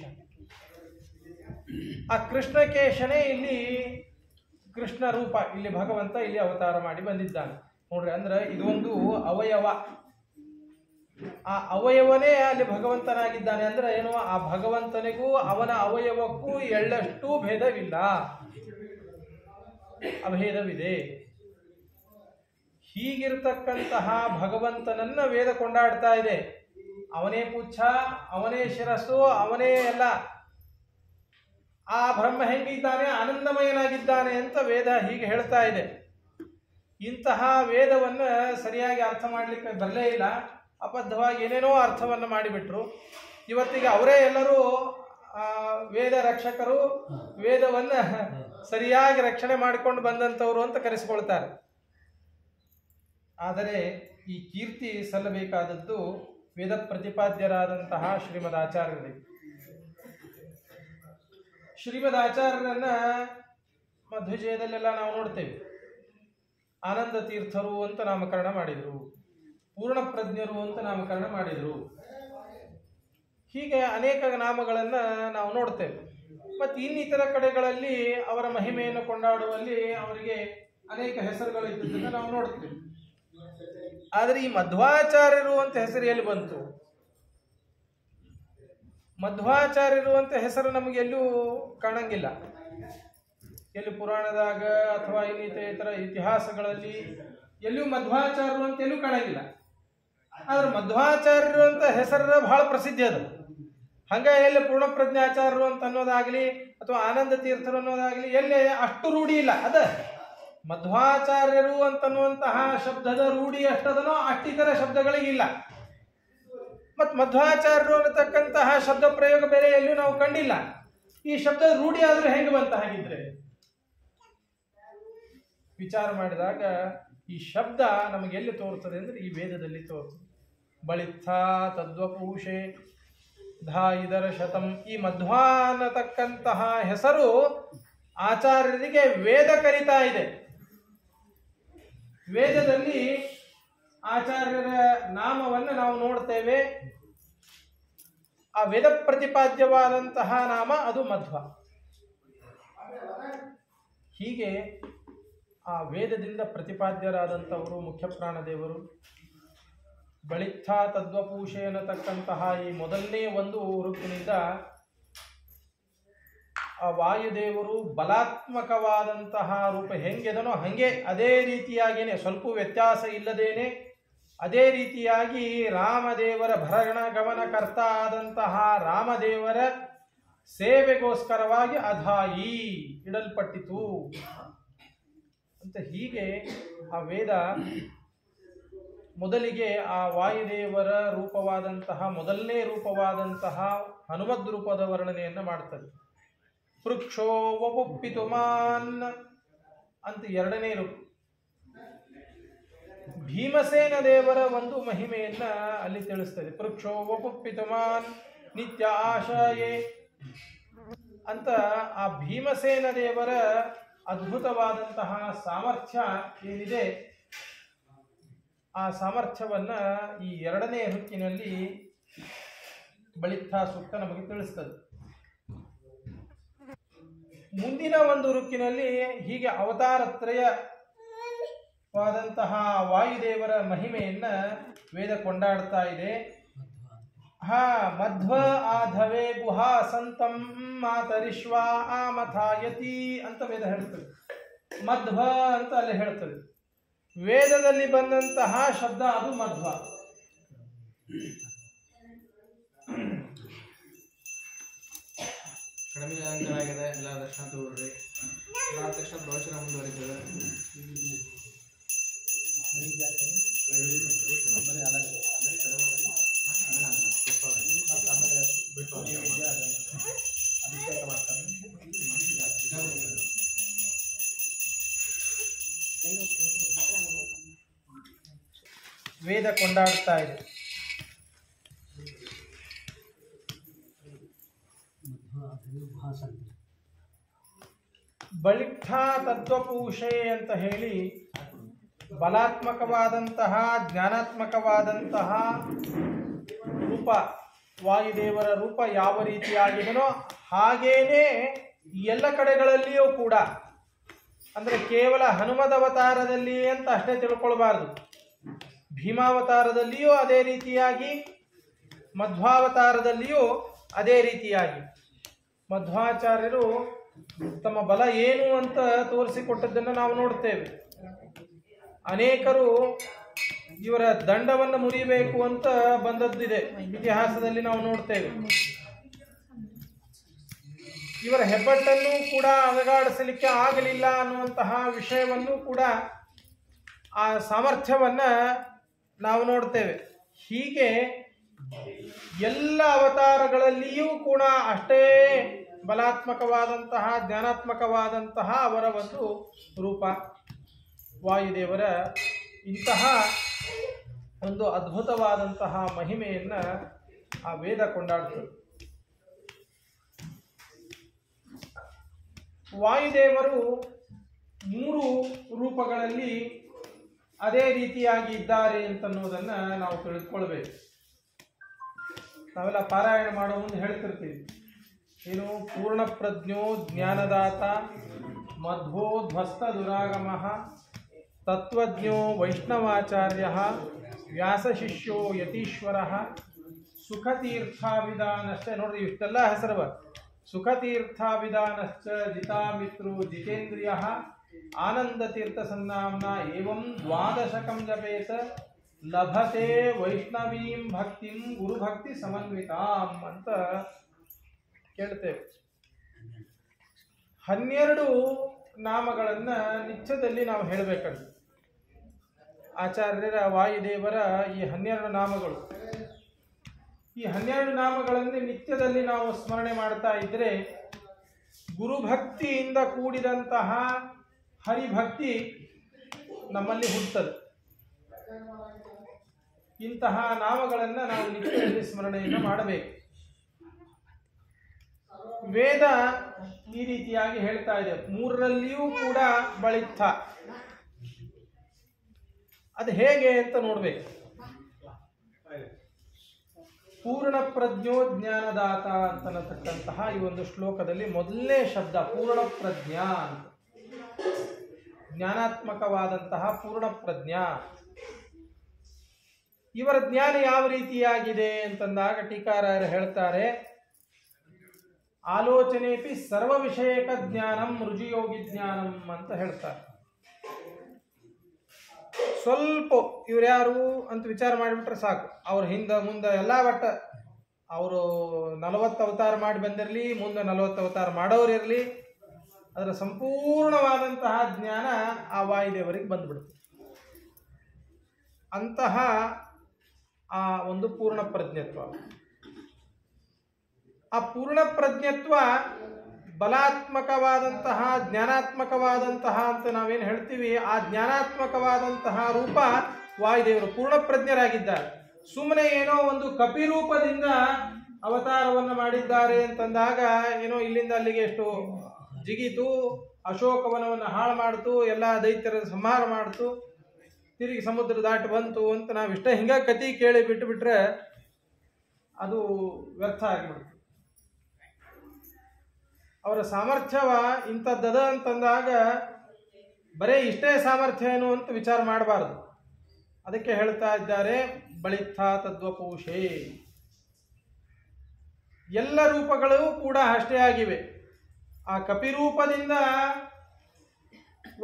ಆ ಕೃಷ್ಣಕೇಶನೇ ಇಲ್ಲಿ ಕೃಷ್ಣ ರೂಪ, ಇಲ್ಲಿ ಭಗವಂತ ಇಲ್ಲಿ ಅವತಾರ ಮಾಡಿ ಬಂದಿದ್ದಾನೆ ನೋಡ್ರಿ. ಅಂದ್ರೆ ಇದೊಂದು ಅವಯವ, ಆ ಅವಯವನೇ ಅಲ್ಲಿ ಭಗವಂತನಾಗಿದ್ದಾನೆ. ಅಂದ್ರೆ ಏನು, ಆ ಭಗವಂತನಿಗೂ ಅವನ ಅವಯವಕ್ಕೂ ಎಳ್ಳಷ್ಟು ಭೇದವಿಲ್ಲ, ಅಭೇದವಿದೆ. ಹೀಗಿರ್ತಕ್ಕಂತಹ ಭಗವಂತನನ್ನ ವೇದ ಕೊಂಡಾಡ್ತಾ ಇದೆ. ಅವನೇ ಪುಚ್ಛ, ಅವನೇ ಶಿರಸ್ಸು, ಅವನೇ ಎಲ್ಲ. ಆ ಬ್ರಹ್ಮ ಹೆಂಗಿದ್ದಾನೆ, ಆನಂದಮಯನಾಗಿದ್ದಾನೆ ಅಂತ ವೇದ ಹೀಗೆ ಹೇಳ್ತಾ ಇದೆ. ಇಂತಹ ವೇದವನ್ನು ಸರಿಯಾಗಿ ಅರ್ಥ ಮಾಡಲಿಕ್ಕೆ ಬರಲೇ ಇಲ್ಲ, ಅಬದ್ಧವಾಗಿ ಏನೇನೋ ಅರ್ಥವನ್ನು ಮಾಡಿಬಿಟ್ರು. ಇವತ್ತಿಗೆ ಅವರೇ ಎಲ್ಲರೂ ವೇದ ರಕ್ಷಕರು, ವೇದವನ್ನು ಸರಿಯಾಗಿ ರಕ್ಷಣೆ ಮಾಡಿಕೊಂಡು ಬಂದಂಥವ್ರು ಅಂತ ಕರೆಸಿಕೊಳ್ತಾರೆ. ಆದರೆ ಈ ಕೀರ್ತಿ ಸಲ್ಲಬೇಕಾದದ್ದು ವೇದ ಪ್ರತಿಪಾದ್ಯರಾದಂತಹ ಶ್ರೀಮದ್ ಆಚಾರ್ಯರಿಗೆ. ಶ್ರೀಮದ್ ಆಚಾರ್ಯರನ್ನ ಮಧ್ವಜಯದಲ್ಲೆಲ್ಲ ನಾವು ನೋಡ್ತೇವೆ. ಆನಂದ ತೀರ್ಥರು ಅಂತ ನಾಮಕರಣ ಮಾಡಿದರು, ಪೂರ್ಣ ಪ್ರಜ್ಞರು ಅಂತ ನಾಮಕರಣ ಮಾಡಿದರು. ಹೀಗೆ ಅನೇಕ ನಾಮಗಳನ್ನು ನಾವು ನೋಡ್ತೇವೆ. ಮತ್ತು ಇನ್ನಿತರ ಕಡೆಗಳಲ್ಲಿ ಅವರ ಮಹಿಮೆಯನ್ನು ಕೊಂಡಾಡುವಲ್ಲಿ ಅವರಿಗೆ ಅನೇಕ ಹೆಸರುಗಳು ಇದ್ದದನ್ನು ನಾವು ನೋಡ್ತೇವೆ. ಆದರೆ ಈ ಮಧ್ವಾಚಾರ್ಯರು ಅಂತ ಹೆಸರು ಎಲ್ಲಿ ಬಂತು? ಮಧ್ವಾಚಾರ್ಯರು ಅಂತ ಹೆಸರು ನಮಗೆ ಎಲ್ಲೂ ಕಾಣಂಗಿಲ್ಲ. ಎಲ್ಲಿ ಪುರಾಣದಾಗ ಅಥವಾ ಇನ್ನಿತರ ಇತಿಹಾಸಗಳಲ್ಲಿ ಎಲ್ಲೂ ಮಧ್ವಾಚಾರ್ಯರು ಅಂತ ಎಲ್ಲೂ ಕಾಣಂಗಿಲ್ಲ. ಆದ್ರೆ ಮಧ್ವಾಚಾರ್ಯರು ಅಂತ ಹೆಸರು ಬಹಳ ಪ್ರಸಿದ್ಧಿ ಅದು. ಹಂಗ ಎಲ್ಲಿ ಪೂರ್ಣಪ್ರಜ್ಞಾಚಾರ್ಯರು ಅಂತ ಅನ್ನೋದಾಗ್ಲಿ ಅಥವಾ ಆನಂದ ತೀರ್ಥರು ಅನ್ನೋದಾಗ್ಲಿ ಎಲ್ಲಿ ಅಷ್ಟು ರೂಢಿ ಇಲ್ಲ. ಅದ ಮಧ್ವಾಚಾರ್ಯರು ಅಂತನ್ನುವಂತಹ ಶಬ್ದದ ರೂಢಿ ಎಷ್ಟದನೋ ಅಷ್ಟಿತರ ಶಬ್ದಗಳಿಗಿಲ್ಲ. ಮತ್ತು ಮಧ್ವಾಚಾರ್ಯರು ಅನ್ನತಕ್ಕಂತಹ ಶಬ್ದ ಪ್ರಯೋಗ ಬೇರೆ ಎಲ್ಲೂ ನಾವು ಕಂಡಿಲ್ಲ. ಈ ಶಬ್ದದ ರೂಢಿ ಆದ್ರೂ ಹೆಂಗೆ ಬಂತ? ಹಾಗಿದ್ರೆ ವಿಚಾರ ಮಾಡಿದಾಗ ಈ ಶಬ್ದ ನಮಗೆ ಎಲ್ಲಿ ತೋರ್ತದೆ ಅಂದ್ರೆ ಈ ವೇದದಲ್ಲಿ ತೋರ್ತದೆ. ಬಳಿತ್ಥ ತದ್ವಪೂಷೆ ಧಾ ಇದರ ಶತಂ. ಈ ಮಧ್ವಾ ಅನ್ನತಕ್ಕಂತಹ ಹೆಸರು ಆಚಾರ್ಯರಿಗೆ ವೇದ ಕರೀತಾ ಇದೆ. ವೇದದಲ್ಲಿ ಆಚಾರ್ಯರ ನಾಮವನ್ನು ನಾವು ನೋಡ್ತೇವೆ. ಆ ವೇದ ಪ್ರತಿಪಾದ್ಯವಾದಂತಹ ನಾಮ ಅದು ಮಧ್ವ. ಹೀಗೆ ಆ ವೇದದಿಂದ ಪ್ರತಿಪಾದ್ಯರಾದಂಥವರು ಮುಖ್ಯ ಪ್ರಾಣದೇವರು. ಬಳಿತ್ಥ ತದ್ವಪೂಷೆ ಅನ್ನತಕ್ಕಂತಹ ಈ ಮೊದಲನೇ ಒಂದು ಋತುವಿನಿಂದ ಆ ವಾಯುದೇವರು ಬಲಾತ್ಮಕವಾದಂತಹ ರೂಪ ಹೆಂಗೆದನೋ ಹಂಗೆ ಅದೇ ರೀತಿಯಾಗೇನೆ, ಸ್ವಲ್ಪ ವ್ಯತ್ಯಾಸ ಇಲ್ಲದೇನೆ ಅದೇ ರೀತಿಯಾಗಿ ರಾಮದೇವರ ಭರಣ ಗಮನಕರ್ತ ಆದಂತಹ ರಾಮದೇವರ ಸೇವೆಗೋಸ್ಕರವಾಗಿ ಅಧಾಯಿ ಇಡಲ್ಪಟ್ಟಿತು ಅಂತ. ಹೀಗೆ ಆ ವೇದ ಮೊದಲಿಗೆ ಆ ವಾಯುದೇವರ ರೂಪವಾದಂತಹ ಮೊದಲನೇ ರೂಪವಾದಂತಹ ಹನುಮದ್ ರೂಪದ ವರ್ಣನೆಯನ್ನು ಮಾಡ್ತದೆ. ಪೃಕ್ಷೋ ವಪುಪ್ಪಿತುಮಾನ್ ಅಂತ ಎರಡನೇ ರೂಪ. ಭೀಮಸೇನ ದೇವರ ಒಂದು ಮಹಿಮೆಯನ್ನ ಅಲ್ಲಿ ತಿಳಿಸ್ತದೆ. ಪೃಕ್ಷೋ ವಪುಪ್ಪಿತುಮಾನ್ ನಿತ್ಯ ಆಶಯೇ ಅಂತ ಆ ಭೀಮಸೇನ ದೇವರ ಅದ್ಭುತವಾದಂತಹ ಸಾಮರ್ಥ್ಯ ಏನಿದೆ, ಆ ಸಾಮರ್ಥ್ಯವನ್ನ ಈ ಎರಡನೇ ಋತ್ತಿನಲ್ಲಿ ಬಳಿತ್ಥ ಸೂಕ್ತ ನಮಗೆ ತಿಳಿಸ್ತದೆ. ಮುಂದಿನ ಒಂದು ಋಕ್ಕಿನಲ್ಲಿ ಹೀಗೆ ಅವತಾರತ್ರಯವಾದಂತಹ ವಾಯುದೇವರ ಮಹಿಮೆಯನ್ನ ವೇದ ಕೊಂಡಾಡ್ತಾ ಇದೆ. ಮಧ್ವ ಆಧವೆ ಗುಹಾ ಸಂತಂ ಮಾತರಿಶ್ವ ಆಮಥಾಯತಿ ಅಂತ ವೇದ ಹೇಳ್ತದೆ. ಮಧ್ವ ಅಂತ ಅಲ್ಲಿ ಹೇಳ್ತದೆ. ವೇದದಲ್ಲಿ ಬಂದಂತಹ ಶಬ್ದ ಅದು ಮಧ್ವ. ಕಡಿಮೆ ಆಗಿದೆ. ಎಲ್ಲ ದರ್ಶನ ತಗೊಳ್ರಿ. ಎಲ್ಲ ತಕ್ಷಣ ಪ್ರವಚನ ಮುಂದುವರಿತದೆ. ಅಭಿಷೇಕ ಮಾಡ್ತಾರೆ. ವೇದ ಕೊಂಡಾಡ್ತಾ ಇದೆ. ಬಳಿಷ್ಠ ತತ್ವಪೂಷೆ ಅಂತ ಹೇಳಿ ಬಲಾತ್ಮಕವಾದಂತಹ ಜ್ಞಾನಾತ್ಮಕವಾದಂತಹ ರೂಪ, ವಾಯುದೇವರ ರೂಪ ಯಾವ ರೀತಿಯಾಗಿದೆನೋ ಹಾಗೇನೇ ಎಲ್ಲ ಕಡೆಗಳಲ್ಲಿಯೂ ಕೂಡ, ಅಂದರೆ ಕೇವಲ ಹನುಮದ ಅವತಾರದಲ್ಲಿ ಅಂತ ಅಷ್ಟೇ ತಿಳ್ಕೊಳ್ಬಾರ್ದು. ಭೀಮಾವತಾರದಲ್ಲಿಯೂ ಅದೇ ರೀತಿಯಾಗಿ, ಮಧ್ವಾವತಾರದಲ್ಲಿಯೂ ಅದೇ ರೀತಿಯಾಗಿ ಮಧ್ವಾಚಾರ್ಯರು ತಮ್ಮ ಬಲ ಏನು ಅಂತ ತೋರಿಸಿಕೊಟ್ಟದ್ದನ್ನು ನಾವು ನೋಡ್ತೇವೆ. ಅನೇಕರು ಇವರ ದಂಡವನ್ನು ಮುರಿಬೇಕು ಅಂತ ಬಂದದ್ದಿದೆ, ಇತಿಹಾಸದಲ್ಲಿ ನಾವು ನೋಡ್ತೇವೆ. ಇವರ ಹೆಬ್ಬಟ್ಟನ್ನು ಕೂಡ ಅಲುಗಾಡಿಸಲಿಕ್ಕೆ ಆಗಲಿಲ್ಲ ಅನ್ನುವಂತಹ ವಿಷಯವನ್ನು ಕೂಡ, ಆ ಸಾಮರ್ಥ್ಯವನ್ನು ನಾವು ನೋಡ್ತೇವೆ. ಹೀಗೆ ಎಲ್ಲ ಅವತಾರಗಳಲ್ಲಿಯೂ ಕೂಡ ಅಷ್ಟೇ ಬಲಾತ್ಮಕವಾದಂತಹ ಜ್ಞಾನಾತ್ಮಕವಾದಂತಹ ಅವರ ಒಂದು ರೂಪ ವಾಯುದೇವರ. ಇಂತಹ ಒಂದು ಅದ್ಭುತವಾದಂತಹ ಮಹಿಮೆಯನ್ನು ಆ ವೇದ ಕೊಂಡಾಡ್ತದೆ. ವಾಯುದೇವರು 3 ರೂಪಗಳಲ್ಲಿ ಅದೇ ರೀತಿಯಾಗಿ ಇದ್ದಾರೆ ಅಂತನ್ನೋದನ್ನು ನಾವು ತಿಳಿದುಕೊಳ್ಬೇಕು. ನಾವೆಲ್ಲ ಪಾರಾಯಣ ಮಾಡೋ ಮುಂದೆ ಹೇಳ್ತಿರ್ತೀವಿ, ಏನು ಪೂರ್ಣ ಪ್ರಜ್ಞೋ ಜ್ಞಾನದಾತ, ಮಧ್ವೋ ಧ್ವಸ್ತ ದುರಾಗಮ, ತತ್ವಜ್ಞೋ ವೈಷ್ಣವಾಚಾರ್ಯ, ವ್ಯಾಸಶಿಷ್ಯೋ ಯತೀಶ್ವರ, ಸುಖತೀರ್ಥಾವಿಧಾನಶ್ಚ. ನೋಡ್ರಿ ಇಷ್ಟೆಲ್ಲ ಹೆಸರವ. ಸುಖತೀರ್ಥಾವಿಧಾನಶ್ಚ ಜಿತಾಮಿತ್ರೋ ಜಿತೇಂದ್ರಿಯ, ಆನಂದತೀರ್ಥ ಸನ್ನಾಮ್ನ ಏವಂ 12 ಜಪೇತ ಲಭತೆ ವೈಷ್ಣವೀಂ ಭಕ್ತಿಂ ಗುರುಭಕ್ತಿ ಸಮನ್ವಿತಾಂ ಅಂತ ಕೇಳ್ತೇವೆ. 12 ನಾಮಗಳನ್ನು ನಿತ್ಯದಲ್ಲಿ ನಾವು ಹೇಳಬೇಕಂತ. ಆಚಾರ್ಯರ ವಾಯುದೇವರ ಈ 12 ನಾಮಗಳು, ಈ 12 ನಾಮಗಳನ್ನು ನಿತ್ಯದಲ್ಲಿ ನಾವು ಸ್ಮರಣೆ ಮಾಡ್ತಾ ಇದ್ದರೆ ಗುರುಭಕ್ತಿಯಿಂದ ಕೂಡಿದಂತಹ ಹರಿಭಕ್ತಿ ನಮ್ಮಲ್ಲಿ ಹುಟ್ಟುತ್ತದೆ. ಇಂತಹ ನಾಮಗಳನ್ನು ನಾವು ನಿತ್ಯದಲ್ಲಿ ಸ್ಮರಣೆಯನ್ನು ಮಾಡಬೇಕು. ವೇದ ಈ ರೀತಿಯಾಗಿ ಹೇಳ್ತಾ ಇದೆ, 3ರಲ್ಲಿಯೂ ಕೂಡ ಬಳಿಷ್ಠ. ಅದು ಹೇಗೆ ಅಂತ ನೋಡ್ಬೇಕು. ಪೂರ್ಣ ಪ್ರಜ್ಞೋ ಜ್ಞಾನದಾತ ಅಂತನ್ನತಕ್ಕಂತಹ ಈ ಒಂದು ಶ್ಲೋಕದಲ್ಲಿ ಮೊದಲನೇ ಶಬ್ದ ಪೂರ್ಣ ಪ್ರಜ್ಞಾ ಅಂತ. ಜ್ಞಾನಾತ್ಮಕವಾದಂತಹ ಪೂರ್ಣ ಪ್ರಜ್ಞಾ. ಇವರ ಜ್ಞಾನ ಯಾವ ರೀತಿಯಾಗಿದೆ ಅಂತಂದಾಗ ಟೀಕಾರಾಯರು ಹೇಳ್ತಾರೆ, ಆಲೋಚನೆಪಿ ಸರ್ವ ವಿಷಯಕ ಜ್ಞಾನಂ ರುಜಿಯೋಗಿ ಜ್ಞಾನಂ ಅಂತ ಹೇಳ್ತಾರೆ. ಸ್ವಲ್ಪ ಇವ್ರ್ಯಾರು ಅಂತ ವಿಚಾರ ಮಾಡಿಬಿಟ್ರೆ ಸಾಕು, ಅವ್ರ ಹಿಂದೆ ಮುಂದೆ ಎಲ್ಲ ಒಟ್ಟ ಅವರು 40 ಅವತಾರ ಮಾಡಿ ಬಂದಿರಲಿ, ಮುಂದೆ 40 ಅವತಾರ ಮಾಡೋರಿರಲಿ, ಅದರ ಸಂಪೂರ್ಣವಾದಂತಹ ಜ್ಞಾನ ಆ ವಾಯುದೇವರಿಗೆ ಬಂದ್ಬಿಡುತ್ತೆ. ಅಂತಹ ಆ ಒಂದು ಪೂರ್ಣ ಪ್ರಜ್ಞತ್ವ. ಆ ಪೂರ್ಣ ಪ್ರಜ್ಞತ್ವ ಬಲಾತ್ಮಕವಾದಂತಹ ಜ್ಞಾನಾತ್ಮಕವಾದಂತಹ ಅಂತ ನಾವೇನು ಹೇಳ್ತೀವಿ, ಆ ಜ್ಞಾನಾತ್ಮಕವಾದಂತಹ ರೂಪ ವಾಯುದೇವರು ಪೂರ್ಣ ಪ್ರಜ್ಞರಾಗಿದ್ದಾರೆ. ಸುಮ್ಮನೆ ಏನೋ ಒಂದು ಕಪಿರೂಪದಿಂದ ಅವತಾರವನ್ನು ಮಾಡಿದ್ದಾರೆ ಅಂತಂದಾಗ ಏನೋ ಇಲ್ಲಿಂದ ಅಲ್ಲಿಗೆ ಎಷ್ಟು ಜಿಗಿತು, ಅಶೋಕವನವನ್ನು ಹಾಳು ಮಾಡ್ತು, ಎಲ್ಲ ದೈತ್ಯರ ಸಂಹಾರ ಮಾಡ್ತು, ತಿರುಗಿ ಸಮುದ್ರ ದಾಟಿ ಬಂತು ಅಂತ ನಾವಿಷ್ಟ ಹಿಂಗೆ ಕತಿ ಕೇಳಿ ಬಿಟ್ಟುಬಿಟ್ರೆ ಅದು ವ್ಯರ್ಥ ಆಗಿಬಿಡ್ತು. ಅವರ ಸಾಮರ್ಥ್ಯವ ಇಂಥದ್ದದ ಅಂತಂದಾಗ ಬರೀ ಇಷ್ಟೇ ಸಾಮರ್ಥ್ಯ ಏನು ಅಂತ ವಿಚಾರ ಮಾಡಬಾರ್ದು. ಅದಕ್ಕೆ ಹೇಳ್ತಾ ಇದ್ದಾರೆ ಬಳಿಷ್ಠ ತದ್ವಪೂಷೆ. ಎಲ್ಲ ರೂಪಗಳು ಕೂಡ ಅಷ್ಟೇ ಆಗಿವೆ. ಆ ಕಪಿರೂಪದಿಂದ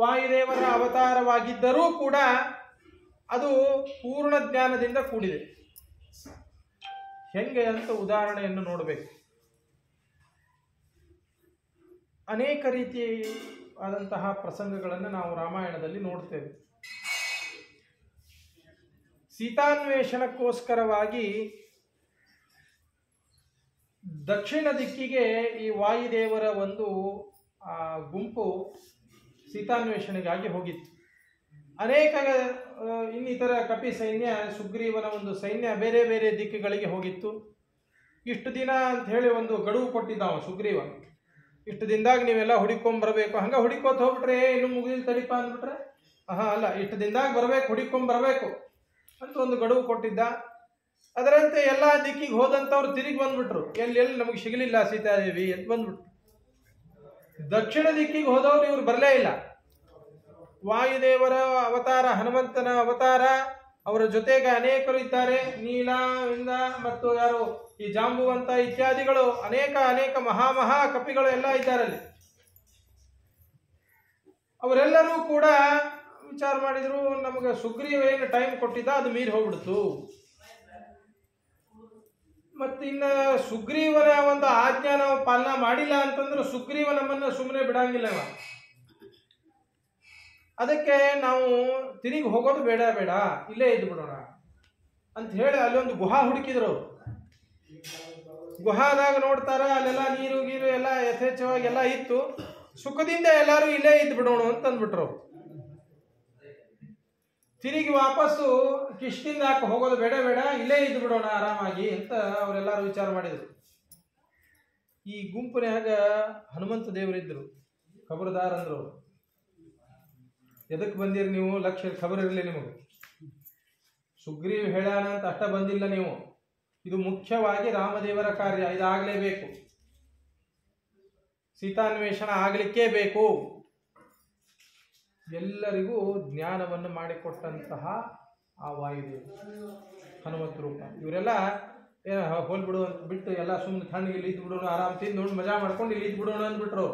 ವಾಯುದೇವರ ಅವತಾರವಾಗಿದ್ದರೂ ಕೂಡ ಅದು ಪೂರ್ಣ ಜ್ಞಾನದಿಂದ ಕೂಡಿದೆ. ಹೆಂಗೆ ಅಂತ ಉದಾಹರಣೆಯನ್ನು ನೋಡಬೇಕು. ಅನೇಕ ರೀತಿಯಾದಂತಹ ಪ್ರಸಂಗಗಳನ್ನು ನಾವು ರಾಮಾಯಣದಲ್ಲಿ ನೋಡ್ತೇವೆ. ಸೀತಾನ್ವೇಷಣಕ್ಕೋಸ್ಕರವಾಗಿ ದಕ್ಷಿಣ ದಿಕ್ಕಿಗೆ ಈ ವಾಯುದೇವರ ಒಂದು ಗುಂಪು ಸೀತಾನ್ವೇಷಣೆಗಾಗಿ ಹೋಗಿತ್ತು. ಅನೇಕ ಇನ್ನಿತರ ಕಪಿ ಸೈನ್ಯ, ಸುಗ್ರೀವನ ಒಂದು ಸೈನ್ಯ ಬೇರೆ ಬೇರೆ ದಿಕ್ಕುಗಳಿಗೆ ಹೋಗಿತ್ತು. ಇಷ್ಟು ದಿನ ಅಂತ ಹೇಳಿ ಒಂದು ಗಡುವು ಕೊಟ್ಟಿದ್ದಾವ ಸುಗ್ರೀವ. ಇಷ್ಟು ದಿನದಾಗ ನೀವೆಲ್ಲ ಹುಡಿಕೊಂಬರ್ಬೇಕು. ಹಂಗೆ ಹುಡಿಕೋತ ಹೋಗ್ಬಿಟ್ರೆ ಇನ್ನು ಮುಗಿದಿಲ್ಲ ತಡಿಪ ಅಂದ್ಬಿಟ್ರೆ ಅಲ್ಲ, ಇಷ್ಟು ದಿನದಾಗ ಬರ್ಬೇಕು, ಹುಡಿಕೊಂಬರ್ಬೇಕು ಅಂತ ಒಂದು ಗಡುವು ಕೊಟ್ಟಿದ್ದ. ಅದರಂತೆ ಎಲ್ಲ ದಿಕ್ಕಿಗೆ ಹೋದಂಥವ್ರು ತಿರುಗಿ ಬಂದ್ಬಿಟ್ರು. ಎಲ್ಲೆಲ್ಲಿ ನಮಗೆ ಸಿಗಲಿಲ್ಲ ಸೀತಾದೇವಿ ಅಂತ ಬಂದ್ಬಿಟ್ರು. ದಕ್ಷಿಣ ದಿಕ್ಕಿಗೆ ಹೋದವ್ರು ಇವ್ರು ಬರಲೇ ಇಲ್ಲ. ವಾಯುದೇವರ ಅವತಾರ, ಹನುಮಂತನ ಅವತಾರ, ಅವರ ಜೊತೆಗೆ ಅನೇಕರು ಇದ್ದಾರೆ. ನೀಲ ಇಂದ ಮತ್ತು ಯಾರು ಈ ಜಾಂಬುವಂತ ಇತ್ಯಾದಿಗಳು ಅನೇಕ ಮಹಾ ಕಪಿಗಳು ಎಲ್ಲ ಇದ್ದಾರಲ್ಲಿ. ಅವರೆಲ್ಲರೂ ಕೂಡ ವಿಚಾರ ಮಾಡಿದ್ರು, ನಮಗೆ ಸುಗ್ರೀವ ಏನು ಟೈಮ್ ಕೊಟ್ಟಿದ್ದ ಅದು ಮೀರಿ ಹೋಗ್ಬಿಡ್ತು. ಮತ್ತು ಇನ್ನು ಸುಗ್ರೀವನ ಒಂದು ಆಜ್ಞಾ ನಾವು ಪಾಲನೆ ಮಾಡಿಲ್ಲ ಅಂತಂದ್ರೆ ಸುಗ್ರೀವ ನಮ್ಮನ್ನು ಸುಮ್ಮನೆ ಬಿಡಂಗಿಲ್ಲ. ಅದಕ್ಕೆ ನಾವು ತಿರುಗಿ ಹೋಗೋದು ಬೇಡ, ಇಲ್ಲೇ ಇದ್ದು ಬಿಡೋಣ ಅಂತ ಹೇಳಿ ಅಲ್ಲೊಂದು ಗುಹಾ ಹುಡುಕಿದ್ರು. ಗುಹಾದಾಗ ನೋಡ್ತಾರ, ಅಲ್ಲೆಲ್ಲ ನೀರು ಗೀರು ಎಲ್ಲ ಯಥೇಚ್ಛವಾಗಿ ಎಲ್ಲ ಇತ್ತು. ಸುಖದಿಂದ ಎಲ್ಲರೂ ಇಲ್ಲೇ ಇದ್ದು ಬಿಡೋಣ ಅಂತ ಅಂದ್ಬಿಟ್ರು. ತಿರುಗಿ ವಾಪಸ್ಸು ಕಿಷ್ಕಿಂದ ಹೋಗೋದು ಬೇಡ, ಇಲ್ಲೇ ಇದ್ದು ಬಿಡೋಣ ಆರಾಮಾಗಿ ಅಂತ ಅವರೆಲ್ಲರೂ ವಿಚಾರ ಮಾಡಿದ್ರು. ಈ ಗುಂಪಿನಾಗ ಹನುಮಂತ ದೇವರಿದ್ರು, ಖಬರ್ದಾರ್ ಅಂದ್ರು. ಎದಕ್ಕೆ ಬಂದಿರಿ ನೀವು? ಲಕ್ಷ ಖಬರ್ ಇರಲಿ ನಿಮಗೆ. ಸುಗ್ರೀವ್ ಹೇಳ್ಯಾನ ಅಂತ ಅಷ್ಟ ಬಂದಿಲ್ಲ ನೀವು. ಇದು ಮುಖ್ಯವಾಗಿ ರಾಮದೇವರ ಕಾರ್ಯ, ಇದಾಗಲೇಬೇಕು. ಸೀತಾನ್ವೇಷಣ ಆಗಲಿಕ್ಕೇ ಬೇಕು. ಎಲ್ಲರಿಗೂ ಜ್ಞಾನವನ್ನು ಮಾಡಿಕೊಟ್ಟಂತಹ ಆ ವಾಯುದೇವ ಹನುಮಂತ ರೂಪ. ಇವರೆಲ್ಲ ಹೋಲ್ಬಿಡು ಅಂತ ಬಿಟ್ಟು ಎಲ್ಲ ಸುಮ್ಮನೆ ತಣ್ಣಗೆ ಇಲ್ಲಿ ಇದ್ದು ಬಿಡೋಣ, ಆರಾಮ್ ತಿಂದು ಮಜಾ ಮಾಡ್ಕೊಂಡು ಇಲ್ಲಿ ಇದ್ದು ಬಿಡೋಣ ಅಂದ್ಬಿಟ್ರು.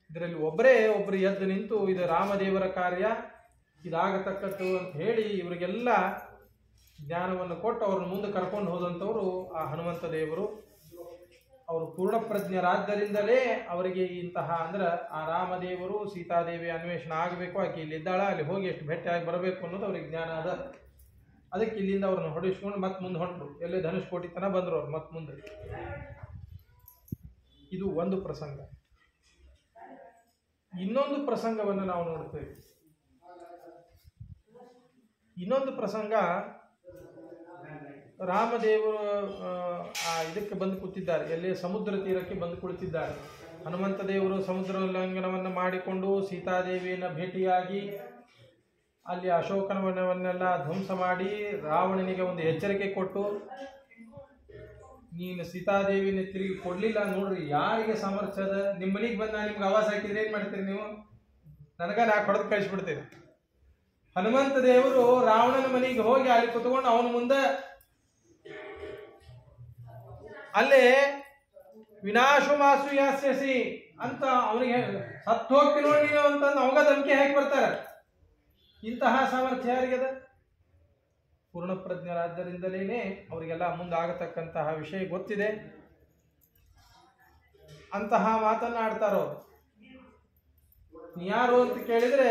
ಇದರಲ್ಲಿ ಒಬ್ಬರು ಎದ್ದು ನಿಂತು ಇದು ರಾಮದೇವರ ಕಾರ್ಯ, ಇದಾಗತಕ್ಕದ್ದು ಅಂತ ಹೇಳಿ ಇವರಿಗೆಲ್ಲ ಜ್ಞಾನವನ್ನು ಕೊಟ್ಟು ಅವ್ರನ್ನ ಮುಂದೆ ಕರ್ಕೊಂಡು ಹೋದಂಥವರು ಆ ಹನುಮಂತ ದೇವರು. ಅವರು ಪೂರ್ಣಪ್ರಜ್ಞರಾದ್ದರಿಂದಲೇ ಅವರಿಗೆ ಇಂತಹ ಅಂದ್ರೆ ಆ ರಾಮದೇವರು ಸೀತಾದೇವಿ ಅನ್ವೇಷಣೆ ಆಗಬೇಕು, ಆಕೆ ಇಲ್ಲಿದ್ದಾಳ, ಅಲ್ಲಿ ಹೋಗಿ ಎಷ್ಟು ಭೇಟಿಯಾಗಿ ಬರಬೇಕು ಅನ್ನೋದು ಅವ್ರಿಗೆ ಜ್ಞಾನ ಅದ. ಅದಕ್ಕೆ ಇಲ್ಲಿಂದ ಅವ್ರನ್ನ ಹೊಡಿಸ್ಕೊಂಡು ಮತ್ತೆ ಮುಂದೆ ಹೊಂಟರು. ಎಲ್ಲೇ ಧನುಷ್ಕೋಟಿ ತನಕ ಬಂದರು ಅವ್ರು ಮತ್ತೆ ಮುಂದೆ. ಇದು ಒಂದು ಪ್ರಸಂಗ. ಇನ್ನೊಂದು ಪ್ರಸಂಗವನ್ನು ನಾವು ನೋಡ್ತೇವೆ. ಇನ್ನೊಂದು ಪ್ರಸಂಗ, ರಾಮದೇವರು ಇದಕ್ಕೆ ಬಂದು ಕೂತಿದ್ದಾರೆ, ಎಲ್ಲಿ ಸಮುದ್ರ ತೀರಕ್ಕೆ ಬಂದು ಕುಳಿತಿದ್ದಾರೆ. ಹನುಮಂತ ದೇವರು ಸಮುದ್ರ ಉಲ್ಲಂಘನವನ್ನು ಮಾಡಿಕೊಂಡು ಸೀತಾದೇವಿಯನ್ನು ಭೇಟಿಯಾಗಿ ಅಲ್ಲಿ ಅಶೋಕವನವನ್ನೆಲ್ಲ ಧ್ವಂಸ ಮಾಡಿ ರಾವಣನಿಗೆ ಒಂದು ಎಚ್ಚರಿಕೆ ಕೊಟ್ಟು, ನೀನು ಸೀತಾದೇವಿನ ತಿರುಗಿ ಕೊಡ್ಲಿಲ್ಲ ನೋಡ್ರಿ ಯಾರಿಗೆ ಸಾಮರ್ಥ್ಯ ಅದ, ನಿಮ್ಮ ಮನೆಗೆ ಬಂದ ನಿಮ್ಗೆ ಆವಾಸ ಹಾಕಿದ್ರೆ ಏನ್ ಮಾಡ್ತೀರಿ ನೀವು? ನಾ ಹೊಡೆದು ಕಳಿಸ್ಬಿಡ್ತೀನಿ. ಹನುಮಂತ ದೇವರು ರಾವಣನ ಮನೆಗೆ ಹೋಗಿ ಅಲ್ಲಿ ಕುತ್ಕೊಂಡು ಅವನ ಮುಂದೆ ಅಲ್ಲೇ ವಿನಾಶು ಮಾಸು ಯಾಸ್ಯಸಿ ಅಂತ ಅವನಿಗೆ ಸತ್ತು ಹೋಗ್ತೀನಿ ನೋಡಿ ನೀನು ಅಂತಂದು ಅವಾಗ ಧಮಕಿ ಹಾಕಿ ಬರ್ತಾರೆ. ಇಂತಹ ಸಾಮರ್ಥ್ಯ ಯಾರಿಗದ? ಪೂರ್ಣಪ್ರಜ್ಞರಾದ್ದರಿಂದಲೇ ಅವರಿಗೆಲ್ಲ ಮುಂದಾಗತಕ್ಕಂತಹ ವಿಷಯ ಗೊತ್ತಿದೆ. ಅಂತಹ ಮಾತನ್ನ ಆಡ್ತಾರೋ. ಯಾರು ಅಂತ ಕೇಳಿದ್ರೆ,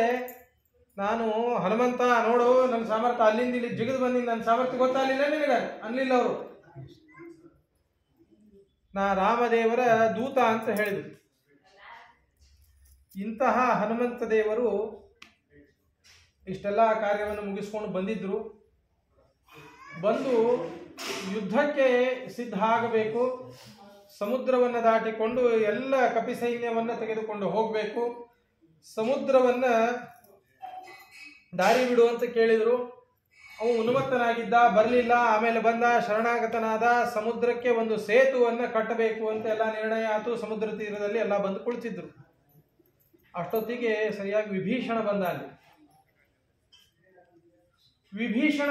ನಾನು ಹನುಮಂತ ನೋಡು ನನ್ನ ಸಾಮರ್ಥ್ಯ ಅಲ್ಲಿಂದ ಇಲ್ಲಿ ಜಿಗಿದು ಬಂದಿದ್ದು, ನನ್ನ ಸಾಮರ್ಥ್ಯ ಗೊತ್ತಾಗಲಿಲ್ಲ ನಿನಗೆ ಅನ್ಲಿಲ್ಲ ಅವರು. ನಾ ರಾಮದೇವರ ದೂತ ಅಂತ ಹೇಳಿದ್ರು. ಇಂತಹ ಹನುಮಂತ ದೇವರು ಇಷ್ಟೆಲ್ಲ ಕಾರ್ಯವನ್ನು ಮುಗಿಸ್ಕೊಂಡು ಬಂದಿದ್ರು. ಬಂದು ಯುದ್ಧಕ್ಕೆ ಸಿದ್ಧ ಆಗಬೇಕು. ಸಮುದ್ರವನ್ನು ದಾಟಿಕೊಂಡು ಎಲ್ಲ ಕಪಿ ಸೈನ್ಯವನ್ನು ತೆಗೆದುಕೊಂಡು ಹೋಗಬೇಕು. ಸಮುದ್ರವನ್ನು ದಾರಿ ಬಿಡು ಅಂತ ಕೇಳಿದರು. ಅವನು ಉನ್ಮತ್ತನಾಗಿದ್ದ, ಬರಲಿಲ್ಲ. ಆಮೇಲೆ ಬಂದ, ಶರಣಾಗತನಾದ. ಸಮುದ್ರಕ್ಕೆ ಒಂದು ಸೇತುವನ್ನು ಕಟ್ಟಬೇಕು ಅಂತ ಎಲ್ಲ ನಿರ್ಣಯ ಆಯಿತು. ಸಮುದ್ರ ತೀರದಲ್ಲಿ ಎಲ್ಲ ಬಂದು ಕುಳಿತಿದ್ರು. ಅಷ್ಟೊತ್ತಿಗೆ ಸರಿಯಾಗಿ ವಿಭೀಷಣ ಬಂದ. ಅಲ್ಲಿ ವಿಭೀಷಣ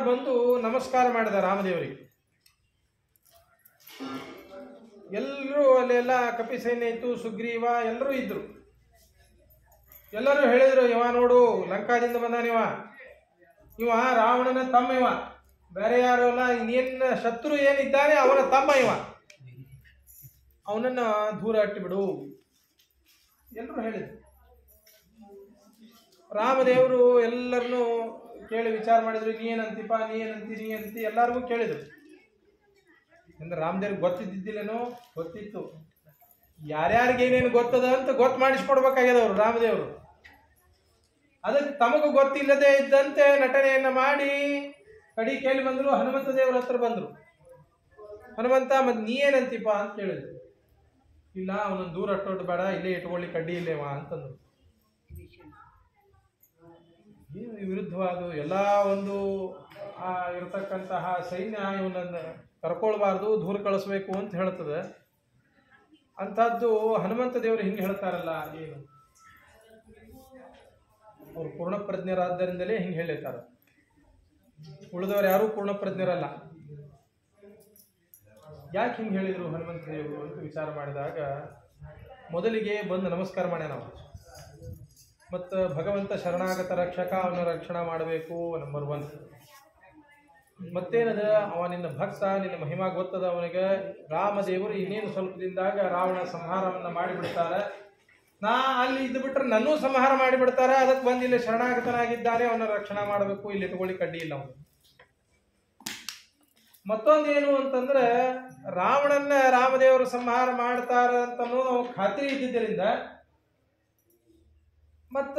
ಬಂದು ನಮಸ್ಕಾರ ಮಾಡಿದ ರಾಮದೇವರಿಗೆ. ಎಲ್ಲರೂ ಅಲ್ಲೆಲ್ಲ ಕಪಿ ಸೈನ್ಯ ಇತ್ತು, ಸುಗ್ರೀವ ಎಲ್ಲರೂ ಇದ್ರು. ಎಲ್ಲರೂ ಹೇಳಿದ್ರು, ಇವ ನೋಡು ಲಂಕಾದಿಂದ ಬಂದಾನಿವ, ಇವ ರಾವಣನ ತಮ್ಮ, ಇವ ಬೇರೆ ಯಾರು ಅಲ್ಲ, ಇನ್ನೇನು ಶತ್ರು ಏನಿದ್ದಾನೆ ಅವನ ತಮ್ಮ, ಇವ ಅವನನ್ನ ದೂರ ಅಟ್ಟಿಬಿಡು ಎಲ್ಲರೂ ಹೇಳಿದ್ರು. ರಾಮದೇವರು ಎಲ್ಲರನ್ನೂ ಕೇಳಿ ವಿಚಾರ ಮಾಡಿದ್ರು. ನೀ ಏನಂತಿಪ್ಪ, ನೀ ಏನಂತಿ ಎಲ್ಲರಿಗೂ ಕೇಳಿದ್ರು. ಅಂದ್ರೆ ರಾಮದೇವ್ರಿಗೆ ಗೊತ್ತಿದ್ದಿಲ್ಲೇನೋ, ಗೊತ್ತಿತ್ತು. ಯಾರ್ಯಾರಿಗೆ ಏನೇನು ಗೊತ್ತದ ಅಂತ ಗೊತ್ತು ಮಾಡಿಸ್ಕೊಡ್ಬೇಕಾಗ್ಯದ ಅವರು ರಾಮದೇವರು. ಅದಕ್ಕೆ ತಮಗೂ ಗೊತ್ತಿಲ್ಲದೆ ಇದ್ದಂತೆ ನಟನೆಯನ್ನ ಮಾಡಿ ಕಡಿ ಕೇಳಿ ಬಂದ್ರು. ಹನುಮಂತ ದೇವರ ಹತ್ರ ಬಂದ್ರು. ಹನುಮಂತ, ಮತ್ ನೀ ಏನಂತೀಪ ಅಂತ ಕೇಳಿದ್ರು. ಇಲ್ಲ, ಅವನನ್ನು ದೂರ ಅಟ್ಟೋದು ಬೇಡ, ಇಲ್ಲೇ ಇಟ್ಕೊಳ್ಳಿ, ಕಡ್ಡಿ ಇಲ್ಲೇವಾ ಅಂತಂದ್ರು. ವಿರುದ್ಧವಾದ ಎಲ್ಲ ಒಂದು ಇರತಕ್ಕಂತಹ ಸೈನ್ಯ ಇವನನ್ನು ಕರ್ಕೊಳ್ಬಾರ್ದು, ದೂರ ಕಳಿಸ್ಬೇಕು ಅಂತ ಹೇಳ್ತದೆ. ಅಂಥದ್ದು ಹನುಮಂತ ದೇವರು ಹಿಂಗೆ ಹೇಳ್ತಾರಲ್ಲ, ಏನು ಅವ್ರು ಪೂರ್ಣಪ್ರಜ್ಞರಾದ್ದರಿಂದಲೇ ಹಿಂಗೆ ಹೇಳಿರ್ತಾರೆ. ಉಳಿದವರು ಯಾರೂ ಪೂರ್ಣಪ್ರಜ್ಞರಲ್ಲ. ಯಾಕೆ ಹಿಂಗೆ ಹೇಳಿದರು ಹನುಮಂತ ದೇವರು ಅಂತ ವಿಚಾರ ಮಾಡಿದಾಗ, ಮೊದಲಿಗೆ ಬಂದು ನಮಸ್ಕಾರ ಮಾಡ್ಯ ನಾವು. ಮತ್ತು ಭಗವಂತ ಶರಣಾಗತ ರಕ್ಷಕ, ಅವನ ರಕ್ಷಣೆ ಮಾಡಬೇಕು, ನಂಬರ್ 1. ಮತ್ತೇನದ, ಅವ ನಿನ್ನ ಭಕ್ತ, ನಿನ್ನ ಮಹಿಮಾ ಗೊತ್ತದ ಅವನಿಗೆ. ರಾಮದೇವರು ಇನ್ನೇನು ಸ್ವಲ್ಪ ದಿನದಾಗ ರಾವಣ ಸಂಹಾರವನ್ನು ಮಾಡಿಬಿಡ್ತಾರೆ. ನಾ ಅಲ್ಲಿ ಇದ್ದು ಬಿಟ್ರೆ ನನ್ನೂ ಸಂಹಾರ ಮಾಡಿಬಿಡ್ತಾರೆ. ಅದಕ್ಕೆ ಬಂದು ಇಲ್ಲಿ ಶರಣಾಗತನಾಗಿದ್ದಾನೆ, ಅವನ ರಕ್ಷಣೆ ಮಾಡಬೇಕು, ಇಲ್ಲಿ ಇಟ್ಕೊಳ್ಳಿ, ಕಡ್ಡಿ ಇಲ್ಲ ಅವನು. ಮತ್ತೊಂದೇನು ಅಂತಂದ್ರೆ, ರಾವಣನ್ನ ರಾಮದೇವರು ಸಂಹಾರ ಮಾಡ್ತಾರ ಅಂತ ಅನ್ನೋದು ಖಾತ್ರಿ ಇದ್ದಿದ್ದರಿಂದ, ಮತ್ತ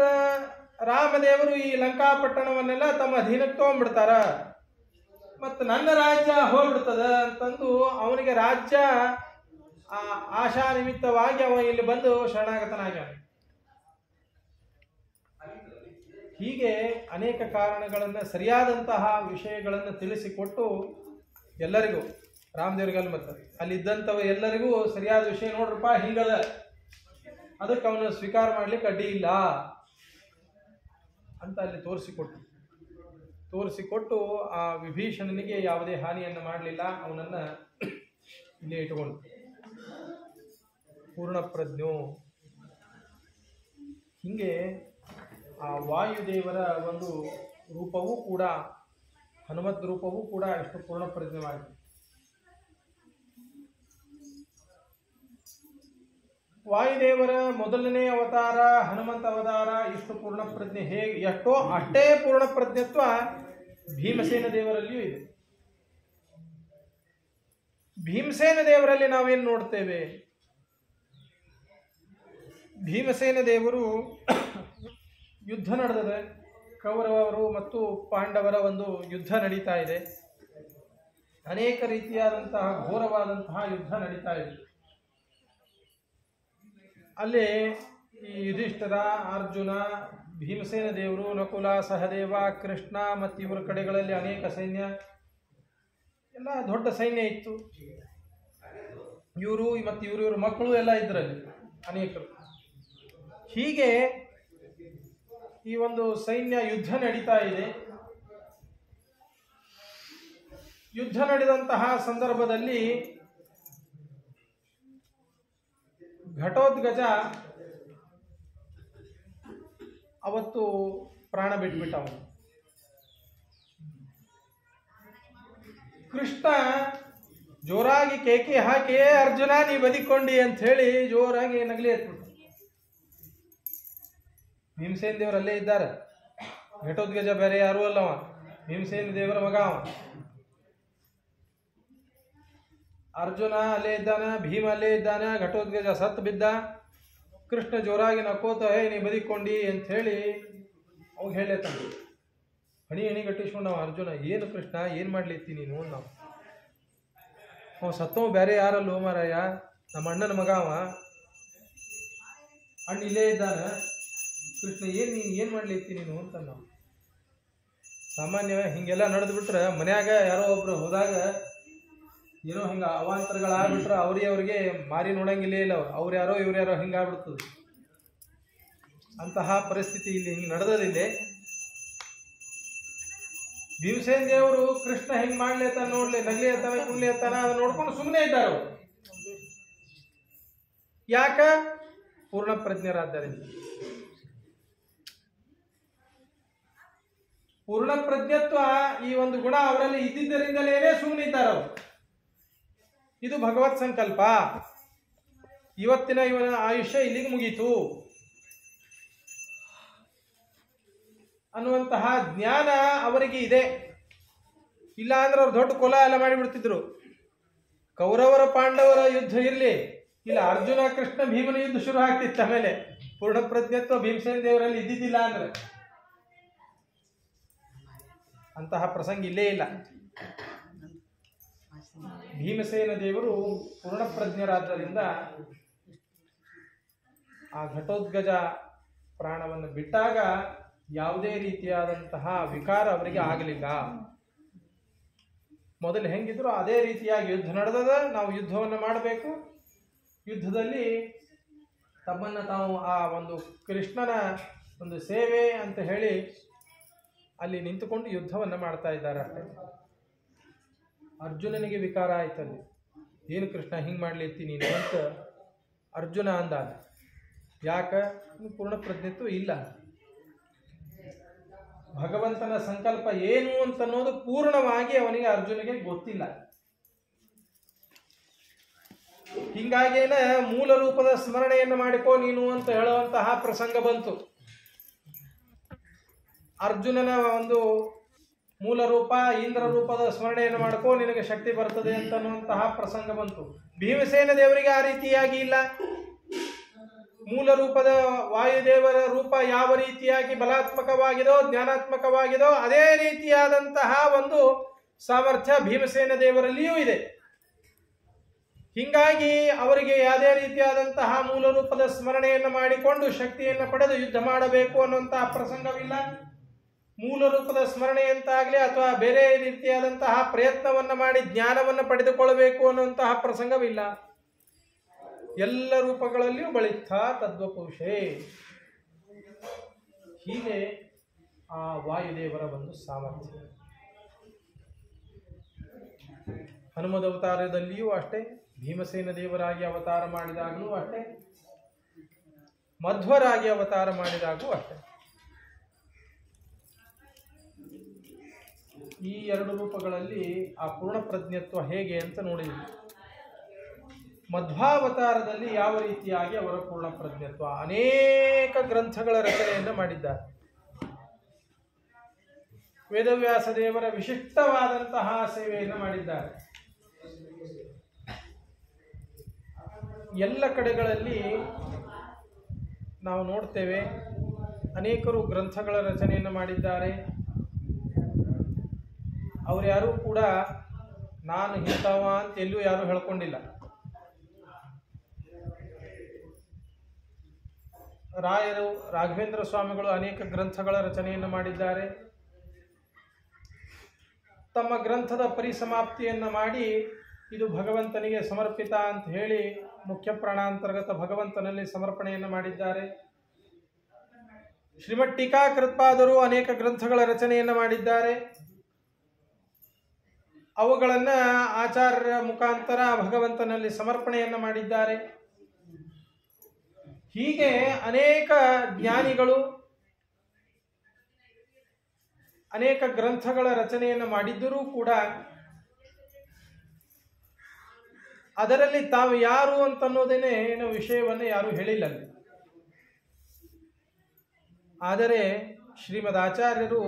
ರಾಮದೇವರು ಈ ಲಂಕಾಪಟ್ಟಣವನ್ನೆಲ್ಲ ತಮ್ಮ ಅಧೀನಕ್ಕೆ ತಗೊಂಡ್ಬಿಡ್ತಾರ, ಮತ್ತು ನನ್ನ ರಾಜ್ಯ ಹೋಗ್ಬಿಡ್ತದ ಅಂತಂದು ಅವನಿಗೆ ರಾಜ್ಯ ಆಶಾ ನಿಮಿತ್ತವಾಗಿ ಅವ ಇಲ್ಲಿ ಬಂದು ಶರಣಾಗತನಾಗ್ಯಾನ. ಹೀಗೆ ಅನೇಕ ಕಾರಣಗಳನ್ನು, ಸರಿಯಾದಂತಹ ವಿಷಯಗಳನ್ನು ತಿಳಿಸಿಕೊಟ್ಟು ಎಲ್ಲರಿಗೂ, ರಾಮದೇವ್ರಿಗಲ್ಲ ಮತ್ತು ಅಲ್ಲಿದ್ದಂಥವು ಎಲ್ಲರಿಗೂ ಸರಿಯಾದ ವಿಷಯ, ನೋಡ್ರಪ್ಪ ಹಿಂಗದ, ಅದಕ್ಕೆ ಅವನು ಸ್ವೀಕಾರ ಮಾಡ್ಲಿಕ್ಕೆ ಅಡ್ಡಿ ಇಲ್ಲ ಅಂತ ಅಲ್ಲಿ ತೋರಿಸಿಕೊಟ್ಟು ಆ ವಿಭೀಷಣನಿಗೆ ಯಾವುದೇ ಹಾನಿಯನ್ನು ಮಾಡಲಿಲ್ಲ. ಅವನನ್ನು ಇಲ್ಲೇ ಇಟ್ಟುಕೊಂಡು ಪೂರ್ಣಪ್ರಜ್ಞೋ. ಹೀಗೆ ಆ ವಾಯುದೇವರ ಒಂದು ರೂಪವೂ ಕೂಡ, ಹನುಮದ್ ರೂಪವೂ ಕೂಡ ಎಷ್ಟು ಪೂರ್ಣಪ್ರಜ್ಞವಾಗಿದೆ. ವಾಯುದೇವರ ಮೊದಲನೇ ಅವತಾರ ಹನುಮಂತ ಅವತಾರ ಇಷ್ಟು ಪೂರ್ಣಪ್ರಜ್ಞೆ ಎಷ್ಟೋ ಅಷ್ಟೇ ಪೂರ್ಣಪ್ರಜ್ಞತ್ವ ಭೀಮಸೇನ ದೇವರಲ್ಲಿಯೂ ಇದೆ. ಭೀಮಸೇನ ದೇವರಲ್ಲಿ ನಾವೇನು ನೋಡ್ತೇವೆ? ಭೀಮಸೇನ ದೇವರು ಯುದ್ಧ ನಡೆದಿದೆ. ಕೌರವರು ಮತ್ತು ಪಾಂಡವರ ಒಂದು ಯುದ್ಧ ನಡೀತಾ ಇದೆ. ಅನೇಕ ರೀತಿಯಾದಂತಹ ಘೋರವಾದಂತಹ ಯುದ್ಧ ನಡೀತಾ ಇದೆ. ಅಲ್ಲಿ ಈ ಯುಧಿಷ್ಠಿರ, ಅರ್ಜುನ, ಭೀಮಸೇನ ದೇವರು, ನಕುಲ, ಸಹದೇವ, ಕೃಷ್ಣ ಮತ್ತು ಇವರ ಕಡೆಗಳಲ್ಲಿ ಅನೇಕ ಸೈನ್ಯ, ಎಲ್ಲ ದೊಡ್ಡ ಸೈನ್ಯ ಇತ್ತು. ಇವರು ಮತ್ತು ಇವ್ರ ಮಕ್ಕಳು ಎಲ್ಲ ಇದ್ರಲ್ಲಿ ಅನೇಕರು. ಹೀಗೆ ಈ ಒಂದು ಸೈನ್ಯ ಯುದ್ಧ ನಡೀತಾ ಇದೆ. ಯುದ್ಧ ನಡೆದಂತಹ ಸಂದರ್ಭದಲ್ಲಿ ಘಟೋತ್ಕಚ ಅವತ್ತು ಪ್ರಾಣ ಬಿಟ್ಬಿಟ್ಟ. ಅವನು ಕೃಷ್ಣ ಜೋರಾಗಿ ಕೇಕೆ ಹಾಕಿ, ಅರ್ಜುನ ನೀ ಬದಿಕೊಂಡಿ ಅಂತ ಹೇಳಿ ಜೋರಾಗಿ ನಗಲಿ ಎತ್ಬಿಟ್ಟ. ಭೀಮಸೇನ ದೇವರಲ್ಲೇ ಇದ್ದಾರೆ. ಘಟೋತ್ಕಚ ಬೇರೆ ಯಾರೂ ಅಲ್ಲವ, ಭೀಮಸೇನ ದೇವರ ಮಗ ಅವ. ಅರ್ಜುನ ಅಲ್ಲೇ ಇದ್ದಾನ, ಭೀಮ ಅಲ್ಲೇ ಇದ್ದಾನ. ಘಟೋತ್ಕಚ ಸತ್ತು ಬಿದ್ದ. ಕೃಷ್ಣ ಜೋರಾಗಿ ನಕ್ಕೋತ, ಹೇ ನೀ ಬದಿಕೊಂಡಿ ಅಂತ ಹೇಳಿ ಅವಾಗ ಹೇಳೇತಾನ. ಹಣಿ ಗಟ್ಟಿಸ್ಕೊಂಡವ ಅರ್ಜುನ. ಏನು ಕೃಷ್ಣ, ಏನು ಮಾಡ್ಲಿತ್ತಿ ನೀನು? ನಾವು ಸತ್ತವ ಬೇರೆ ಯಾರಲ್ಲೋ ಮಾರಾಯ, ನಮ್ಮ ಅಣ್ಣನ ಮಗ ಅವ. ಅಣ್ಣ ಇಲ್ಲೇ ಇದ್ದಾನ. ಕೃಷ್ಣ ನೀನು ಏನು ಮಾಡ್ಲಿತ್ತಿ ನೀನು ಅಂತ ನಾವು ಸಾಮಾನ್ಯವಾಗಿ ಹಿಂಗೆಲ್ಲ ನಡೆದು ಬಿಟ್ರೆ, ಮನ್ಯಾಗ ಯಾರೋ ಒಬ್ರು ಹೋದಾಗ ಏನೋ ಹಿಂಗೆ ಅವಾಂತರಗಳಾಗ್ಬಿಟ್ರೆ ಅವ್ರಿಗೆ ಮಾರಿ ನೋಡಂಗಿಲ್ಲೇ ಇಲ್ಲ. ಅವ್ರು ಯಾರೋ ಇವ್ರು ಯಾರೋ ಹಿಂಗಾಗ್ಬಿಡ್ತದೆ. ಅಂತಹ ಪರಿಸ್ಥಿತಿ ಇಲ್ಲಿ ಹಿಂಗೆ ನಡೆದಿದೆ. ಭೀಮಸೇನ ದೇವರು ಕೃಷ್ಣ ಹೆಂಗೆ ಮಾಡ್ಲೇತಾನ ನೋಡ್ಲಿ, ನಗ್ಲಿ ಎತ್ತಾನ, ಕುಣ್ಲಿ ಎತ್ತಾನ, ಅದನ್ನ ನೋಡ್ಕೊಂಡು ಸುಮ್ಮನೆ ಇದ್ದಾರೆ ಅವರು. ಯಾಕ? ಪೂರ್ಣ ಪ್ರಜ್ಞರಾದ್ದರಿಂದ. ಪೂರ್ಣ ಪ್ರಜ್ಞತ್ವ ಈ ಒಂದು ಗುಣ ಅವರಲ್ಲಿ ಇದ್ದಿದ್ದರಿಂದಲೇ ಸುಮ್ಮನೆ ಇದ್ದಾರೆ ಅವರು. ಇದು ಭಗವತ್ ಸಂಕಲ್ಪ. ಇವತ್ತಿನ ಇವನ ಆಯುಷ್ಯ ಇಲ್ಲಿಗೆ ಮುಗೀತು ಅನ್ನುವಂತಹ ಜ್ಞಾನ ಅವರಿಗೆ ಇದೆ. ಇಲ್ಲ ಅಂದ್ರೆ ಅವ್ರು ದೊಡ್ಡ ಕೊಲ ಎಲ್ಲ ಮಾಡಿಬಿಡ್ತಿದ್ರು. ಕೌರವರ ಪಾಂಡವರ ಯುದ್ಧ ಇರಲಿ, ಇಲ್ಲ ಅರ್ಜುನ ಕೃಷ್ಣ ಭೀಮನ ಯುದ್ಧ ಶುರು ಆಗ್ತಿತ್ತು. ಆಮೇಲೆ ಪೂರ್ಣ ಪ್ರಜ್ಞತ್ವ ಭೀಮಸೇನ ದೇವರಲ್ಲಿ ಇದ್ದಿದ್ದಿಲ್ಲ ಅಂದ್ರೆ ಅಂತಹ ಪ್ರಸಂಗ ಇಲ್ಲೇ ಇಲ್ಲ. ಭೀಮಸೇನ ದೇವರು ಪೂರ್ಣಪ್ರಜ್ಞರಾದ್ದರಿಂದ ಆ ಘಟೋದ್ಗಜ ಪ್ರಾಣವನ್ನು ಬಿಟ್ಟಾಗ ಯಾವುದೇ ರೀತಿಯಾದಂತಹ ವಿಕಾರ ಅವರಿಗೆ ಆಗಲಿಲ್ಲ. ಮೊದಲು ಹೆಂಗಿದ್ರು ಅದೇ ರೀತಿಯಾಗಿ ಯುದ್ಧ ನಡೆದದ. ನಾವು ಯುದ್ಧವನ್ನು ಮಾಡಬೇಕು. ಯುದ್ಧದಲ್ಲಿ ತಮ್ಮನ್ನು ತಾವು ಆ ಒಂದು ಕೃಷ್ಣನ ಒಂದು ಸೇವೆ ಅಂತ ಹೇಳಿ ಅಲ್ಲಿ ನಿಂತುಕೊಂಡು ಯುದ್ಧವನ್ನು ಮಾಡ್ತಾ ಇದ್ದಾರೆ. ಅಷ್ಟೇ ಅರ್ಜುನನಿಗೆ ವಿಕಾರ ಆಯ್ತಲ್ಲಿ. ಏನು ಕೃಷ್ಣ ಹಿಂಗೆ ಮಾಡ್ಲಿತ್ತಿ ನೀನು ಅಂತ ಅರ್ಜುನ ಅಂದಾಗ. ಯಾಕೆ? ಪೂರ್ಣ ಪ್ರಜ್ಞತ್ವ ಇಲ್ಲ. ಭಗವಂತನ ಸಂಕಲ್ಪ ಏನು ಅಂತನ್ನೋದು ಪೂರ್ಣವಾಗಿ ಅವನಿಗೆ ಅರ್ಜುನಿಗೆ ಗೊತ್ತಿಲ್ಲ. ಹಿಂಗಾಗೇನ ಮೂಲ ರೂಪದ ಸ್ಮರಣೆಯನ್ನು ಮಾಡಿಕೋ ನೀನು ಅಂತ ಹೇಳುವಂತಹ ಪ್ರಸಂಗ ಬಂತು. ಅರ್ಜುನನ ಒಂದು ಮೂಲ ರೂಪ ಇಂದ್ರ ರೂಪದ ಸ್ಮರಣೆಯನ್ನು ಮಾಡ್ಕೋ ನಿನಗೆ ಶಕ್ತಿ ಬರ್ತದೆ ಅಂತನ್ನುವಂತಹ ಪ್ರಸಂಗ ಬಂತು. ಭೀಮಸೇನ ದೇವರಿಗೆ ಆ ರೀತಿಯಾಗಿ ಇಲ್ಲ. ಮೂಲ ರೂಪದ ವಾಯುದೇವರ ರೂಪ ಯಾವ ರೀತಿಯಾಗಿ ಬಲಾತ್ಮಕವಾಗಿದೋ ಜ್ಞಾನಾತ್ಮಕವಾಗಿದೋ ಅದೇ ರೀತಿಯಾದಂತಹ ಒಂದು ಸಾಮರ್ಥ್ಯ ಭೀಮಸೇನ ದೇವರಲ್ಲಿಯೂ ಇದೆ. ಹೀಗಾಗಿ ಅವರಿಗೆ ಯಾವುದೇ ರೀತಿಯಾದಂತಹ ಮೂಲ ರೂಪದ ಸ್ಮರಣೆಯನ್ನು ಮಾಡಿಕೊಂಡು ಶಕ್ತಿಯನ್ನು ಪಡೆದು ಯುದ್ಧ ಮಾಡಬೇಕು ಅನ್ನುವಂತಹ ಪ್ರಸಂಗವಿಲ್ಲ. ಮೂಲ ರೂಪದ ಸ್ಮರಣೆಯಂತಾಗಲಿ ಅಥವಾ ಬೇರೆ ರೀತಿಯಾದಂತಹ ಪ್ರಯತ್ನವನ್ನು ಮಾಡಿ ಜ್ಞಾನವನ್ನು ಪಡೆದುಕೊಳ್ಳಬೇಕು ಅನ್ನುವಂತಹ ಪ್ರಸಂಗವಿಲ್ಲ. ಎಲ್ಲ ರೂಪಗಳಲ್ಲಿಯೂ ಬಳಿತ್ಥ ತದ್ವಪುರುಷೇ. ಹೀಗೆ ಆ ವಾಯುದೇವರ ಒಂದು ಸಾಮರ್ಥ್ಯ. ಹನುಮದ ಅವತಾರದಲ್ಲಿಯೂ ಅಷ್ಟೇ, ಭೀಮಸೇನ ದೇವರಾಗಿ ಅವತಾರ ಮಾಡಿದಾಗಲೂ ಅಷ್ಟೇ, ಮಧ್ವರಾಗಿ ಅವತಾರ ಮಾಡಿದಾಗೂ ಅಷ್ಟೇ. ಈ ಎರಡು ರೂಪಗಳಲ್ಲಿ ಆ ಪೂರ್ಣ ಪ್ರಜ್ಞತ್ವ ಹೇಗೆ ಅಂತ ನೋಡಿದ್ವಿ. ಮಧ್ವಾವತಾರದಲ್ಲಿ ಯಾವ ರೀತಿಯಾಗಿ ಅವರ ಪೂರ್ಣ ಪ್ರಜ್ಞತ್ವ, ಅನೇಕ ಗ್ರಂಥಗಳ ರಚನೆಯನ್ನು ಮಾಡಿದ್ದಾರೆ. ವೇದವ್ಯಾಸ ದೇವರ ವಿಶಿಷ್ಟವಾದಂತಹ ಸೇವೆಯನ್ನು ಮಾಡಿದ್ದಾರೆ. ಎಲ್ಲ ಕಡೆಗಳಲ್ಲಿ ನಾವು ನೋಡ್ತೇವೆ ಅನೇಕರು ಗ್ರಂಥಗಳ ರಚನೆಯನ್ನು ಮಾಡಿದ್ದಾರೆ. ಅವರು ಯಾರೂ ಕೂಡ ನಾನು ಇಂಥವ ಅಂತ ಎಲ್ಲೂ ಯಾರೂ ಹೇಳ್ಕೊಂಡಿಲ್ಲ. ರಾಯರು ರಾಘವೇಂದ್ರ ಸ್ವಾಮಿಗಳು ಅನೇಕ ಗ್ರಂಥಗಳ ರಚನೆಯನ್ನು ಮಾಡಿದ್ದಾರೆ. ತಮ್ಮ ಗ್ರಂಥದ ಪರಿಸಮಾಪ್ತಿಯನ್ನು ಮಾಡಿ ಇದು ಭಗವಂತನಿಗೆ ಸಮರ್ಪಿತ ಅಂತ ಹೇಳಿ ಮುಖ್ಯ ಪ್ರಾಣಾಂತರ್ಗತ ಭಗವಂತನಲ್ಲಿ ಸಮರ್ಪಣೆಯನ್ನು ಮಾಡಿದ್ದಾರೆ. ಶ್ರೀಮದ್ ಟೀಕಾಕೃತ್ಪಾದರು ಅನೇಕ ಗ್ರಂಥಗಳ ರಚನೆಯನ್ನು ಮಾಡಿದ್ದಾರೆ. ಅವುಗಳನ್ನು ಆಚಾರ್ಯರ ಮುಖಾಂತರ ಭಗವಂತನಲ್ಲಿ ಸಮರ್ಪಣೆಯನ್ನು ಮಾಡಿದ್ದಾರೆ. ಹೀಗೆ ಅನೇಕ ಜ್ಞಾನಿಗಳು ಅನೇಕ ಗ್ರಂಥಗಳ ರಚನೆಯನ್ನು ಮಾಡಿದ್ದರೂ ಕೂಡ ಅದರಲ್ಲಿ ತಾವು ಯಾರು ಅಂತನ್ನೋದೇನೆ ಏನೋ ವಿಷಯವನ್ನು ಯಾರೂ ಹೇಳಿಲ್ಲ. ಆದರೆ ಶ್ರೀಮದ್ ಆಚಾರ್ಯರು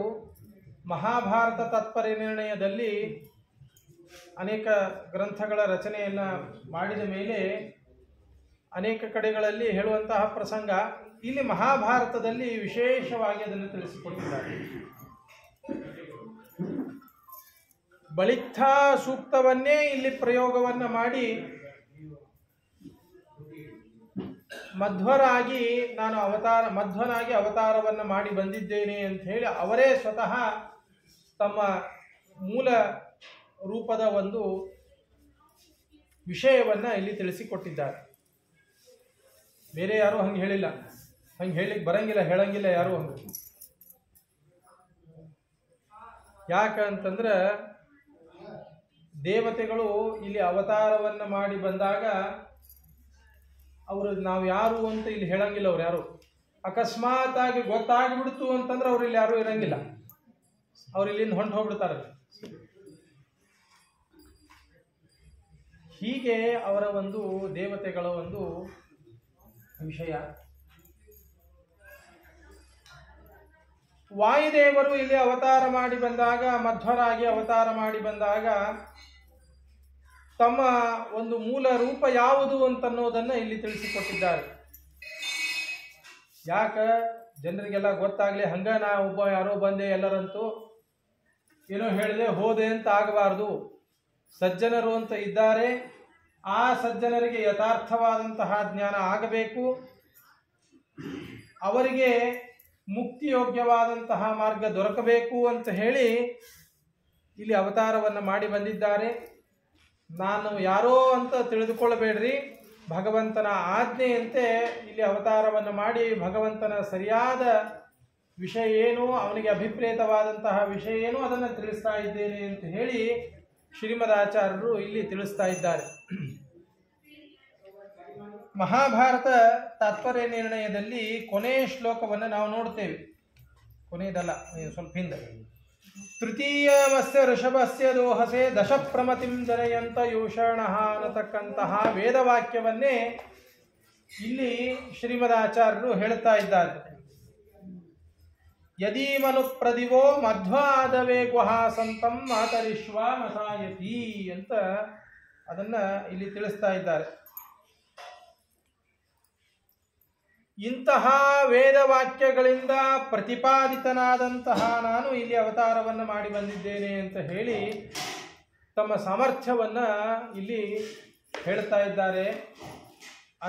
ಮಹಾಭಾರತ ತಾತ್ಪರ್ಯ ನಿರ್ಣಯದಲ್ಲಿ ಅನೇಕ ಗ್ರಂಥಗಳ ರಚನೆಯನ್ನು ಮಾಡಿದ ಮೇಲೆ ಅನೇಕ ಕಡೆಗಳಲ್ಲಿ ಹೇಳುವಂತಹ ಪ್ರಸಂಗ ಇಲ್ಲಿ ಮಹಾಭಾರತದಲ್ಲಿ ವಿಶೇಷವಾಗಿ ಅದನ್ನು ತಿಳಿಸಿಕೊಟ್ಟಿದ್ದಾರೆ. ಬಳಿತ್ಥ ಸೂಕ್ತವನ್ನೇ ಇಲ್ಲಿ ಪ್ರಯೋಗವನ್ನು ಮಾಡಿ ಮಧ್ವನಾಗಿ ಅವತಾರವನ್ನು ಮಾಡಿ ಬಂದಿದ್ದೇನೆ ಅಂತ ಹೇಳಿ ಅವರೇ ಸ್ವತಃ ತಮ್ಮ ಮೂಲ ರೂಪದ ಒಂದು ವಿಷಯವನ್ನು ಇಲ್ಲಿ ತಿಳಿಸಿಕೊಟ್ಟಿದ್ದಾರೆ. ಬೇರೆ ಯಾರೂ ಹಂಗೆ ಹೇಳಿಲ್ಲ. ಹಂಗೆ ಹೇಳಿಕ್ಕೆ ಬರಂಗಿಲ್ಲ, ಹೇಳಂಗಿಲ್ಲ ಯಾರೂ ಹಂಗೆ. ಯಾಕಂತಂದ್ರೆ ದೇವತೆಗಳು ಇಲ್ಲಿ ಅವತಾರವನ್ನು ಮಾಡಿ ಬಂದಾಗ ಅವರು ನಾವು ಯಾರು ಅಂತ ಇಲ್ಲಿ ಹೇಳಂಗಿಲ್ಲ. ಅವ್ರು ಯಾರು ಅಕಸ್ಮಾತ್ ಆಗಿ ಗೊತ್ತಾಗ್ಬಿಡ್ತು ಅಂತಂದ್ರೆ ಅವ್ರು ಇಲ್ಲಿ ಯಾರು ಇರಂಗಿಲ್ಲ. ಅವ್ರು ಇಲ್ಲಿಂದ ಹೊಂಟು ಹೋಗ್ಬಿಡ್ತಾರೆ. ಹೀಗೆ ಅವರ ಒಂದು ದೇವತೆಗಳ ಒಂದು ವಿಷಯ. ವಾಯುದೇವರು ಇಲ್ಲಿ ಅವತಾರ ಮಾಡಿ ಬಂದಾಗ, ಮಧ್ವರಾಗಿ ಅವತಾರ ಮಾಡಿ ಬಂದಾಗ ತಮ್ಮ ಒಂದು ಮೂಲ ರೂಪ ಯಾವುದು ಅಂತನ್ನೋದನ್ನು ಇಲ್ಲಿ ತಿಳಿಸಿಕೊಟ್ಟಿದ್ದಾರೆ. ಯಾಕೆ ಜನರಿಗೆಲ್ಲ ಗೊತ್ತಾಗಲಿ, ಹಂಗ ನಾ ಒಬ್ಬ ಯಾರೋ ಬಂದೆ ಎಲ್ಲರಂತೂ ಏನೋ ಹೇಳಿದೆ ಹೋದೆ ಅಂತ ಆಗಬಾರ್ದು. ಸಜ್ಜನರು ಅಂತ ಇದ್ದಾರೆ, ಆ ಸಜ್ಜನರಿಗೆ ಯಥಾರ್ಥವಾದಂತಹ ಜ್ಞಾನ ಆಗಬೇಕು, ಅವರಿಗೆ ಮುಕ್ತಿಯೋಗ್ಯವಾದಂತಹ ಮಾರ್ಗ ದೊರಕಬೇಕು ಅಂತ ಹೇಳಿ ಇಲ್ಲಿ ಅವತಾರವನ್ನು ಮಾಡಿ ಬಂದಿದ್ದಾರೆ. ನಾನು ಯಾರೋ ಅಂತ ತಿಳಿದುಕೊಳ್ಳಬೇಡ್ರಿ, ಭಗವಂತನ ಆಜ್ಞೆಯಂತೆ ಇಲ್ಲಿ ಅವತಾರವನ್ನು ಮಾಡಿ ಭಗವಂತನ ಸರಿಯಾದ ವಿಷಯ ಏನು, ಅವನಿಗೆ ಅಭಿಪ್ರೇತವಾದಂತಹ ವಿಷಯ ಏನು ಅದನ್ನು ತಿಳಿಸ್ತಾ ಇದ್ದೇನೆ ಅಂತ ಹೇಳಿ ಶ್ರೀಮದಾಚಾರ್ಯರು ಇಲ್ಲಿ ತಿಳಿಸ್ತಾ ಇದ್ದಾರೆ. ಮಹಾಭಾರತ ತಾತ್ಪರ್ಯ ನಿರ್ಣಯದಲ್ಲಿ ಕೊನೆಯ ಶ್ಲೋಕವನ್ನು ನಾವು ನೋಡ್ತೇವೆ. ಕೊನೆಯದಲ್ಲ, ಸ್ವಲ್ಪ ಹಿಂದೆ. ತೃತೀಯವಸ್ಯ ಋಷಭಸ್ಯ ದೋಹಸೆ ದಶ ಪ್ರಮತಿಂ ಜನಯಂತ ಯೂಷಣ ಅನ್ನತಕ್ಕಂತಹ ವೇದವಾಕ್ಯವನ್ನೇ ಇಲ್ಲಿ ಶ್ರೀಮದಾಚಾರ್ಯರು ಹೇಳ್ತಾ ಇದ್ದಾರೆ. ಯದೀಮನು ಪ್ರದಿವೋ ಮಧ್ವಾದವೇ ಗುಹಾ ಸಂತಂ ಮಾತರಿಶ್ವ ಮಸಾಯತಿ ಅಂತ ಅದನ್ನ ಇಲ್ಲಿ ತಿಳಿಸ್ತಾ ಇದ್ದಾರೆ. ಇಂತಹ ವೇದವಾಕ್ಯಗಳಿಂದ ಪ್ರತಿಪಾದಿತನಾದಂತಹ ನಾನು ಇಲ್ಲಿ ಅವತಾರವನ್ನು ಮಾಡಿ ಬಂದಿದ್ದೇನೆ ಅಂತ ಹೇಳಿ ತಮ್ಮ ಸಾಮರ್ಥ್ಯವನ್ನು ಇಲ್ಲಿ ಹೇಳ್ತಾ ಇದ್ದಾರೆ.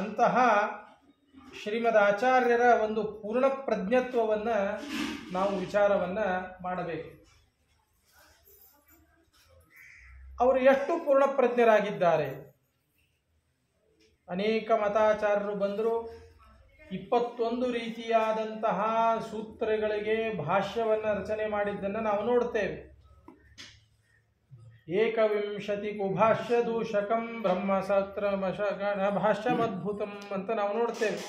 ಅಂತಹ ಶ್ರೀಮದ್ ಆಚಾರ್ಯರ ಒಂದು ಪೂರ್ಣ ಪ್ರಜ್ಞತ್ವವನ್ನು ನಾವು ವಿಚಾರವನ್ನು ಮಾಡಬೇಕು. ಅವರು ಎಷ್ಟು ಪೂರ್ಣ ಪ್ರಜ್ಞರಾಗಿದ್ದಾರೆ. ಅನೇಕ ಮತಾಚಾರ್ಯರು ಬಂದರು, 21 ರೀತಿಯಾದಂತಹ ಸೂತ್ರಗಳಿಗೆ ಭಾಷ್ಯವನ್ನು ರಚನೆ ಮಾಡಿದ್ದನ್ನು ನಾವು ನೋಡ್ತೇವೆ. ಏಕವಿಂಶತಿ ಕುಭಾಷ್ಯ ದೂಷಕಂ ಬ್ರಹ್ಮಸೂತ್ರ ಭಾಷ್ಯಮದ್ಭುತಂ ಅಂತ ನಾವು ನೋಡ್ತೇವೆ,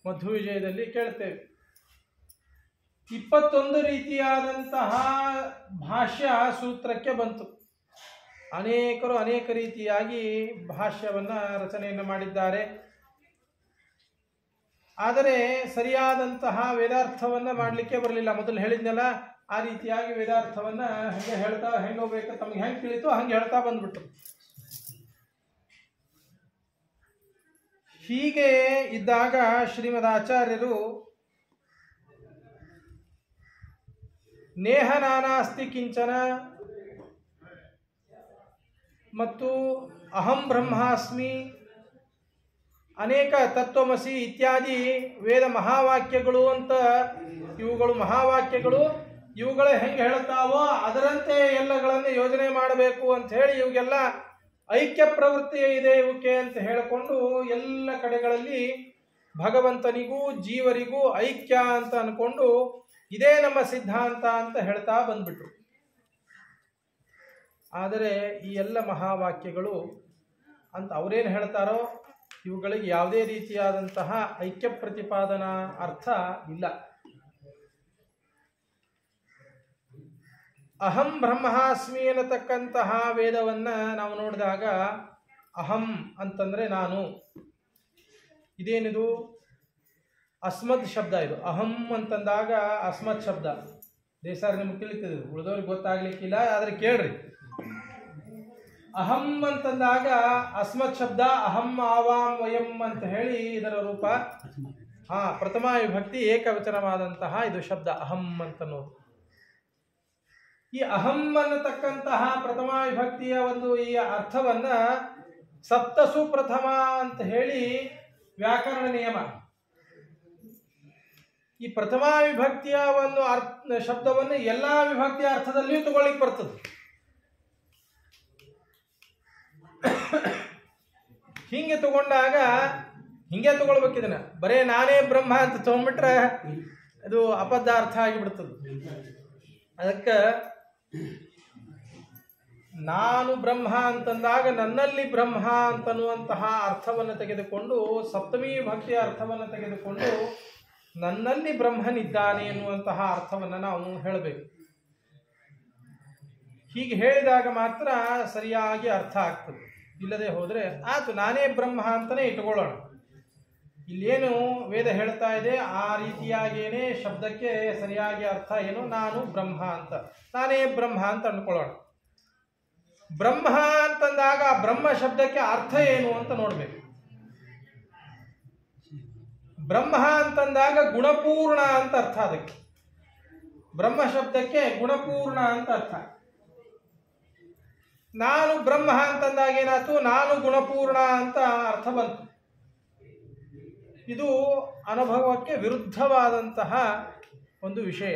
ಮಧ್ವ ವಿಜಯದಲ್ಲಿ ಕೇಳ್ತೇವೆ. 21 ರೀತಿಯಾದಂತಹ ಭಾಷ್ಯ ಸೂತ್ರಕ್ಕೆ ಬಂತು. ಅನೇಕರು ಅನೇಕ ರೀತಿಯಾಗಿ ಭಾಷ್ಯವನ್ನು ರಚನೆಯನ್ನು ಮಾಡಿದ್ದಾರೆ. ಆದರೆ ಸರಿಯಾದಂತಹ ವೇದಾರ್ಥವನ್ನು ಮಾಡಲಿಕ್ಕೆ ಬರಲಿಲ್ಲ. ಮೊದಲು ಹೇಳಿದ್ನಲ್ಲ, ಆ ರೀತಿಯಾಗಿ ವೇದಾರ್ಥವನ್ನು ಹೆಂಗೆ ಹೋಗ್ಬೇಕು, ತಮಗೆ ಹೆಂಗೆ ತಿಳಿತು ಹಂಗೆ ಹೇಳ್ತಾ ಬಂದ್ಬಿಟ್ರು. ಹೀಗೆ ಇದ್ದಾಗ ಶ್ರೀಮದ್ ಆಚಾರ್ಯರು ನೇಹ ನಾನಾಸ್ತಿ ಕಿಂಚನ ಮತ್ತು ಅಹಂ ಬ್ರಹ್ಮಾಸ್ಮಿ, ಅನೇಕ ತತ್ವಮಸಿ ಇತ್ಯಾದಿ ವೇದ ಮಹಾವಾಕ್ಯಗಳು ಅಂತ ಇವುಗಳು ಮಹಾವಾಕ್ಯಗಳು, ಇವುಗಳೇ ಹೆಂಗೆ ಹೇಳ್ತಾವೋ ಅದರಂತೆ ಎಲ್ಲಗಳನ್ನು ಯೋಜನೆ ಮಾಡಬೇಕು ಅಂತ ಹೇಳಿ ಇವುಗೆಲ್ಲ ಐಕ್ಯ ಪ್ರವೃತ್ತಿ ಇದೆ ಇವಕ್ಕೆ ಅಂತ ಹೇಳಿಕೊಂಡು ಎಲ್ಲ ಕಡೆಗಳಲ್ಲಿ ಭಗವಂತನಿಗೂ ಜೀವರಿಗೂ ಐಕ್ಯ ಅಂತ ಅಂದ್ಕೊಂಡು ಇದೇ ನಮ್ಮ ಸಿದ್ಧಾಂತ ಅಂತ ಹೇಳ್ತಾ ಬಂದ್ಬಿಟ್ರು. ಆದರೆ ಈ ಎಲ್ಲ ಮಹಾವಾಕ್ಯಗಳು ಅಂತ ಅವರೇನು ಹೇಳ್ತಾರೋ ಇವುಗಳಿಗೆ ಯಾವುದೇ ರೀತಿಯಾದಂತಹ ಐಕ್ಯ ಪ್ರತಿಪಾದನಾ ಅರ್ಥ ಇಲ್ಲ. ಅಹಂ ಬ್ರಹ್ಮಾಸ್ಮಿ ಅನ್ನತಕ್ಕಂತಹ ವೇದವನ್ನು ನಾವು ನೋಡಿದಾಗ ಅಹಂ ಅಂತಂದರೆ ನಾನು, ಇದೇನಿದು ಅಸ್ಮದ್ ಶಬ್ದ. ಇದು ಅಹಂ ಅಂತಂದಾಗ ಅಸ್ಮತ್ ಶಬ್ದ. ದೇಸಾರ್ ನಿಮ್ಗೆ ತಿಳಿತದೆ, ಉಳಿದವ್ರಿಗೆ ಗೊತ್ತಾಗ್ಲಿಕ್ಕಿಲ್ಲ, ಆದರೆ ಕೇಳ್ರಿ. ಅಹಂ ಅಂತಂದಾಗ ಅಸ್ಮತ್ ಶಬ್ದ, ಅಹಂ ಆವಾಂ ವಯಂ ಅಂತ ಹೇಳಿ ಇದರ ರೂಪ. ಪ್ರಥಮ ವಿಭಕ್ತಿ ಏಕವಚನವಾದಂತಹ ಇದು ಶಬ್ದ ಅಹಂ ಅಂತನ್ನೋದು. ಈ ಅಹಂ ಅನ್ನತಕ್ಕಂತಹ ಪ್ರಥಮ ವಿಭಕ್ತಿಯ ಒಂದು ಈ ಅರ್ಥವನ್ನ ಸಪ್ತಸು ಪ್ರಥಮ ಅಂತ ಹೇಳಿ ವ್ಯಾಕರಣ ನಿಯಮ. ಈ ಪ್ರಥಮ ವಿಭಕ್ತಿಯ ಒಂದು ಶಬ್ದವನ್ನು ಎಲ್ಲಾ ವಿಭಕ್ತಿಯ ಅರ್ಥದಲ್ಲಿಯೂ ತಗೊಳ್ಳಿಕ್ಕೆ ಬರ್ತದೆ. ಹಿಂಗೆ ತಗೊಂಡಾಗ ಹಿಂಗೆ ತಗೊಳ್ಬೇಕು. ಇದನ್ನ ಬರೇ ನಾನೇ ಬ್ರಹ್ಮ ಅಂತ ತಗೊಂಡ್ಬಿಟ್ರೆ ಅದು ಅಬದ್ಧ ಅರ್ಥ ಆಗಿಬಿಡ್ತದೆ. ಅದಕ್ಕೆ ನಾನು ಬ್ರಹ್ಮ ಅಂತಂದಾಗ ನನ್ನಲ್ಲಿ ಬ್ರಹ್ಮ ಅಂತನ್ನುವಂತಹ ಅರ್ಥವನ್ನು ತೆಗೆದುಕೊಂಡು, ಸಪ್ತಮಿ ವಿಭಕ್ತಿಯ ಅರ್ಥವನ್ನು ತೆಗೆದುಕೊಂಡು ನನ್ನಲ್ಲಿ ಬ್ರಹ್ಮನಿದ್ದಾನೆ ಎನ್ನುವಂತಹ ಅರ್ಥವನ್ನು ನಾವು ಹೇಳಬೇಕು. ಹೀಗೆ ಹೇಳಿದಾಗ ಮಾತ್ರ ಸರಿಯಾಗಿ ಅರ್ಥ ಆಗ್ತದೆ. ಇಲ್ಲದೆ ಹೋದರೆ ಆಯ್ತು ನಾನೇ ಬ್ರಹ್ಮ ಅಂತಲೇ ಇಟ್ಕೊಳ್ಳೋಣ. ಇಲ್ಲೇನು ವೇದ ಹೇಳ್ತಾ ಇದೆ ಆ ರೀತಿಯಾಗೇನೆ ಶಬ್ದಕ್ಕೆ ಸರಿಯಾಗಿ ಅರ್ಥ ಏನು, ನಾನು ಬ್ರಹ್ಮ ಅಂತ, ನಾನೇ ಬ್ರಹ್ಮ ಅಂತ ಅಂದ್ಕೊಳ್ಳೋಣ. ಬ್ರಹ್ಮ ಅಂತಂದಾಗ ಬ್ರಹ್ಮ ಶಬ್ದಕ್ಕೆ ಅರ್ಥ ಏನು ಅಂತ ನೋಡ್ಬೇಕು. ಬ್ರಹ್ಮ ಅಂತಂದಾಗ ಗುಣಪೂರ್ಣ ಅಂತ ಅರ್ಥ. ಅದಕ್ಕೆ ಬ್ರಹ್ಮ ಶಬ್ದಕ್ಕೆ ಗುಣಪೂರ್ಣ ಅಂತ ಅರ್ಥ. ನಾನು ಬ್ರಹ್ಮ ಅಂತಂದಾಗ ಏನಾಯ್ತು, ನಾನು ಗುಣಪೂರ್ಣ ಅಂತ ಅರ್ಥ ಬಂತು. ಇದು ಅನುಭವಕ್ಕೆ ವಿರುದ್ಧವಾದಂತಹ ಒಂದು ವಿಷಯ.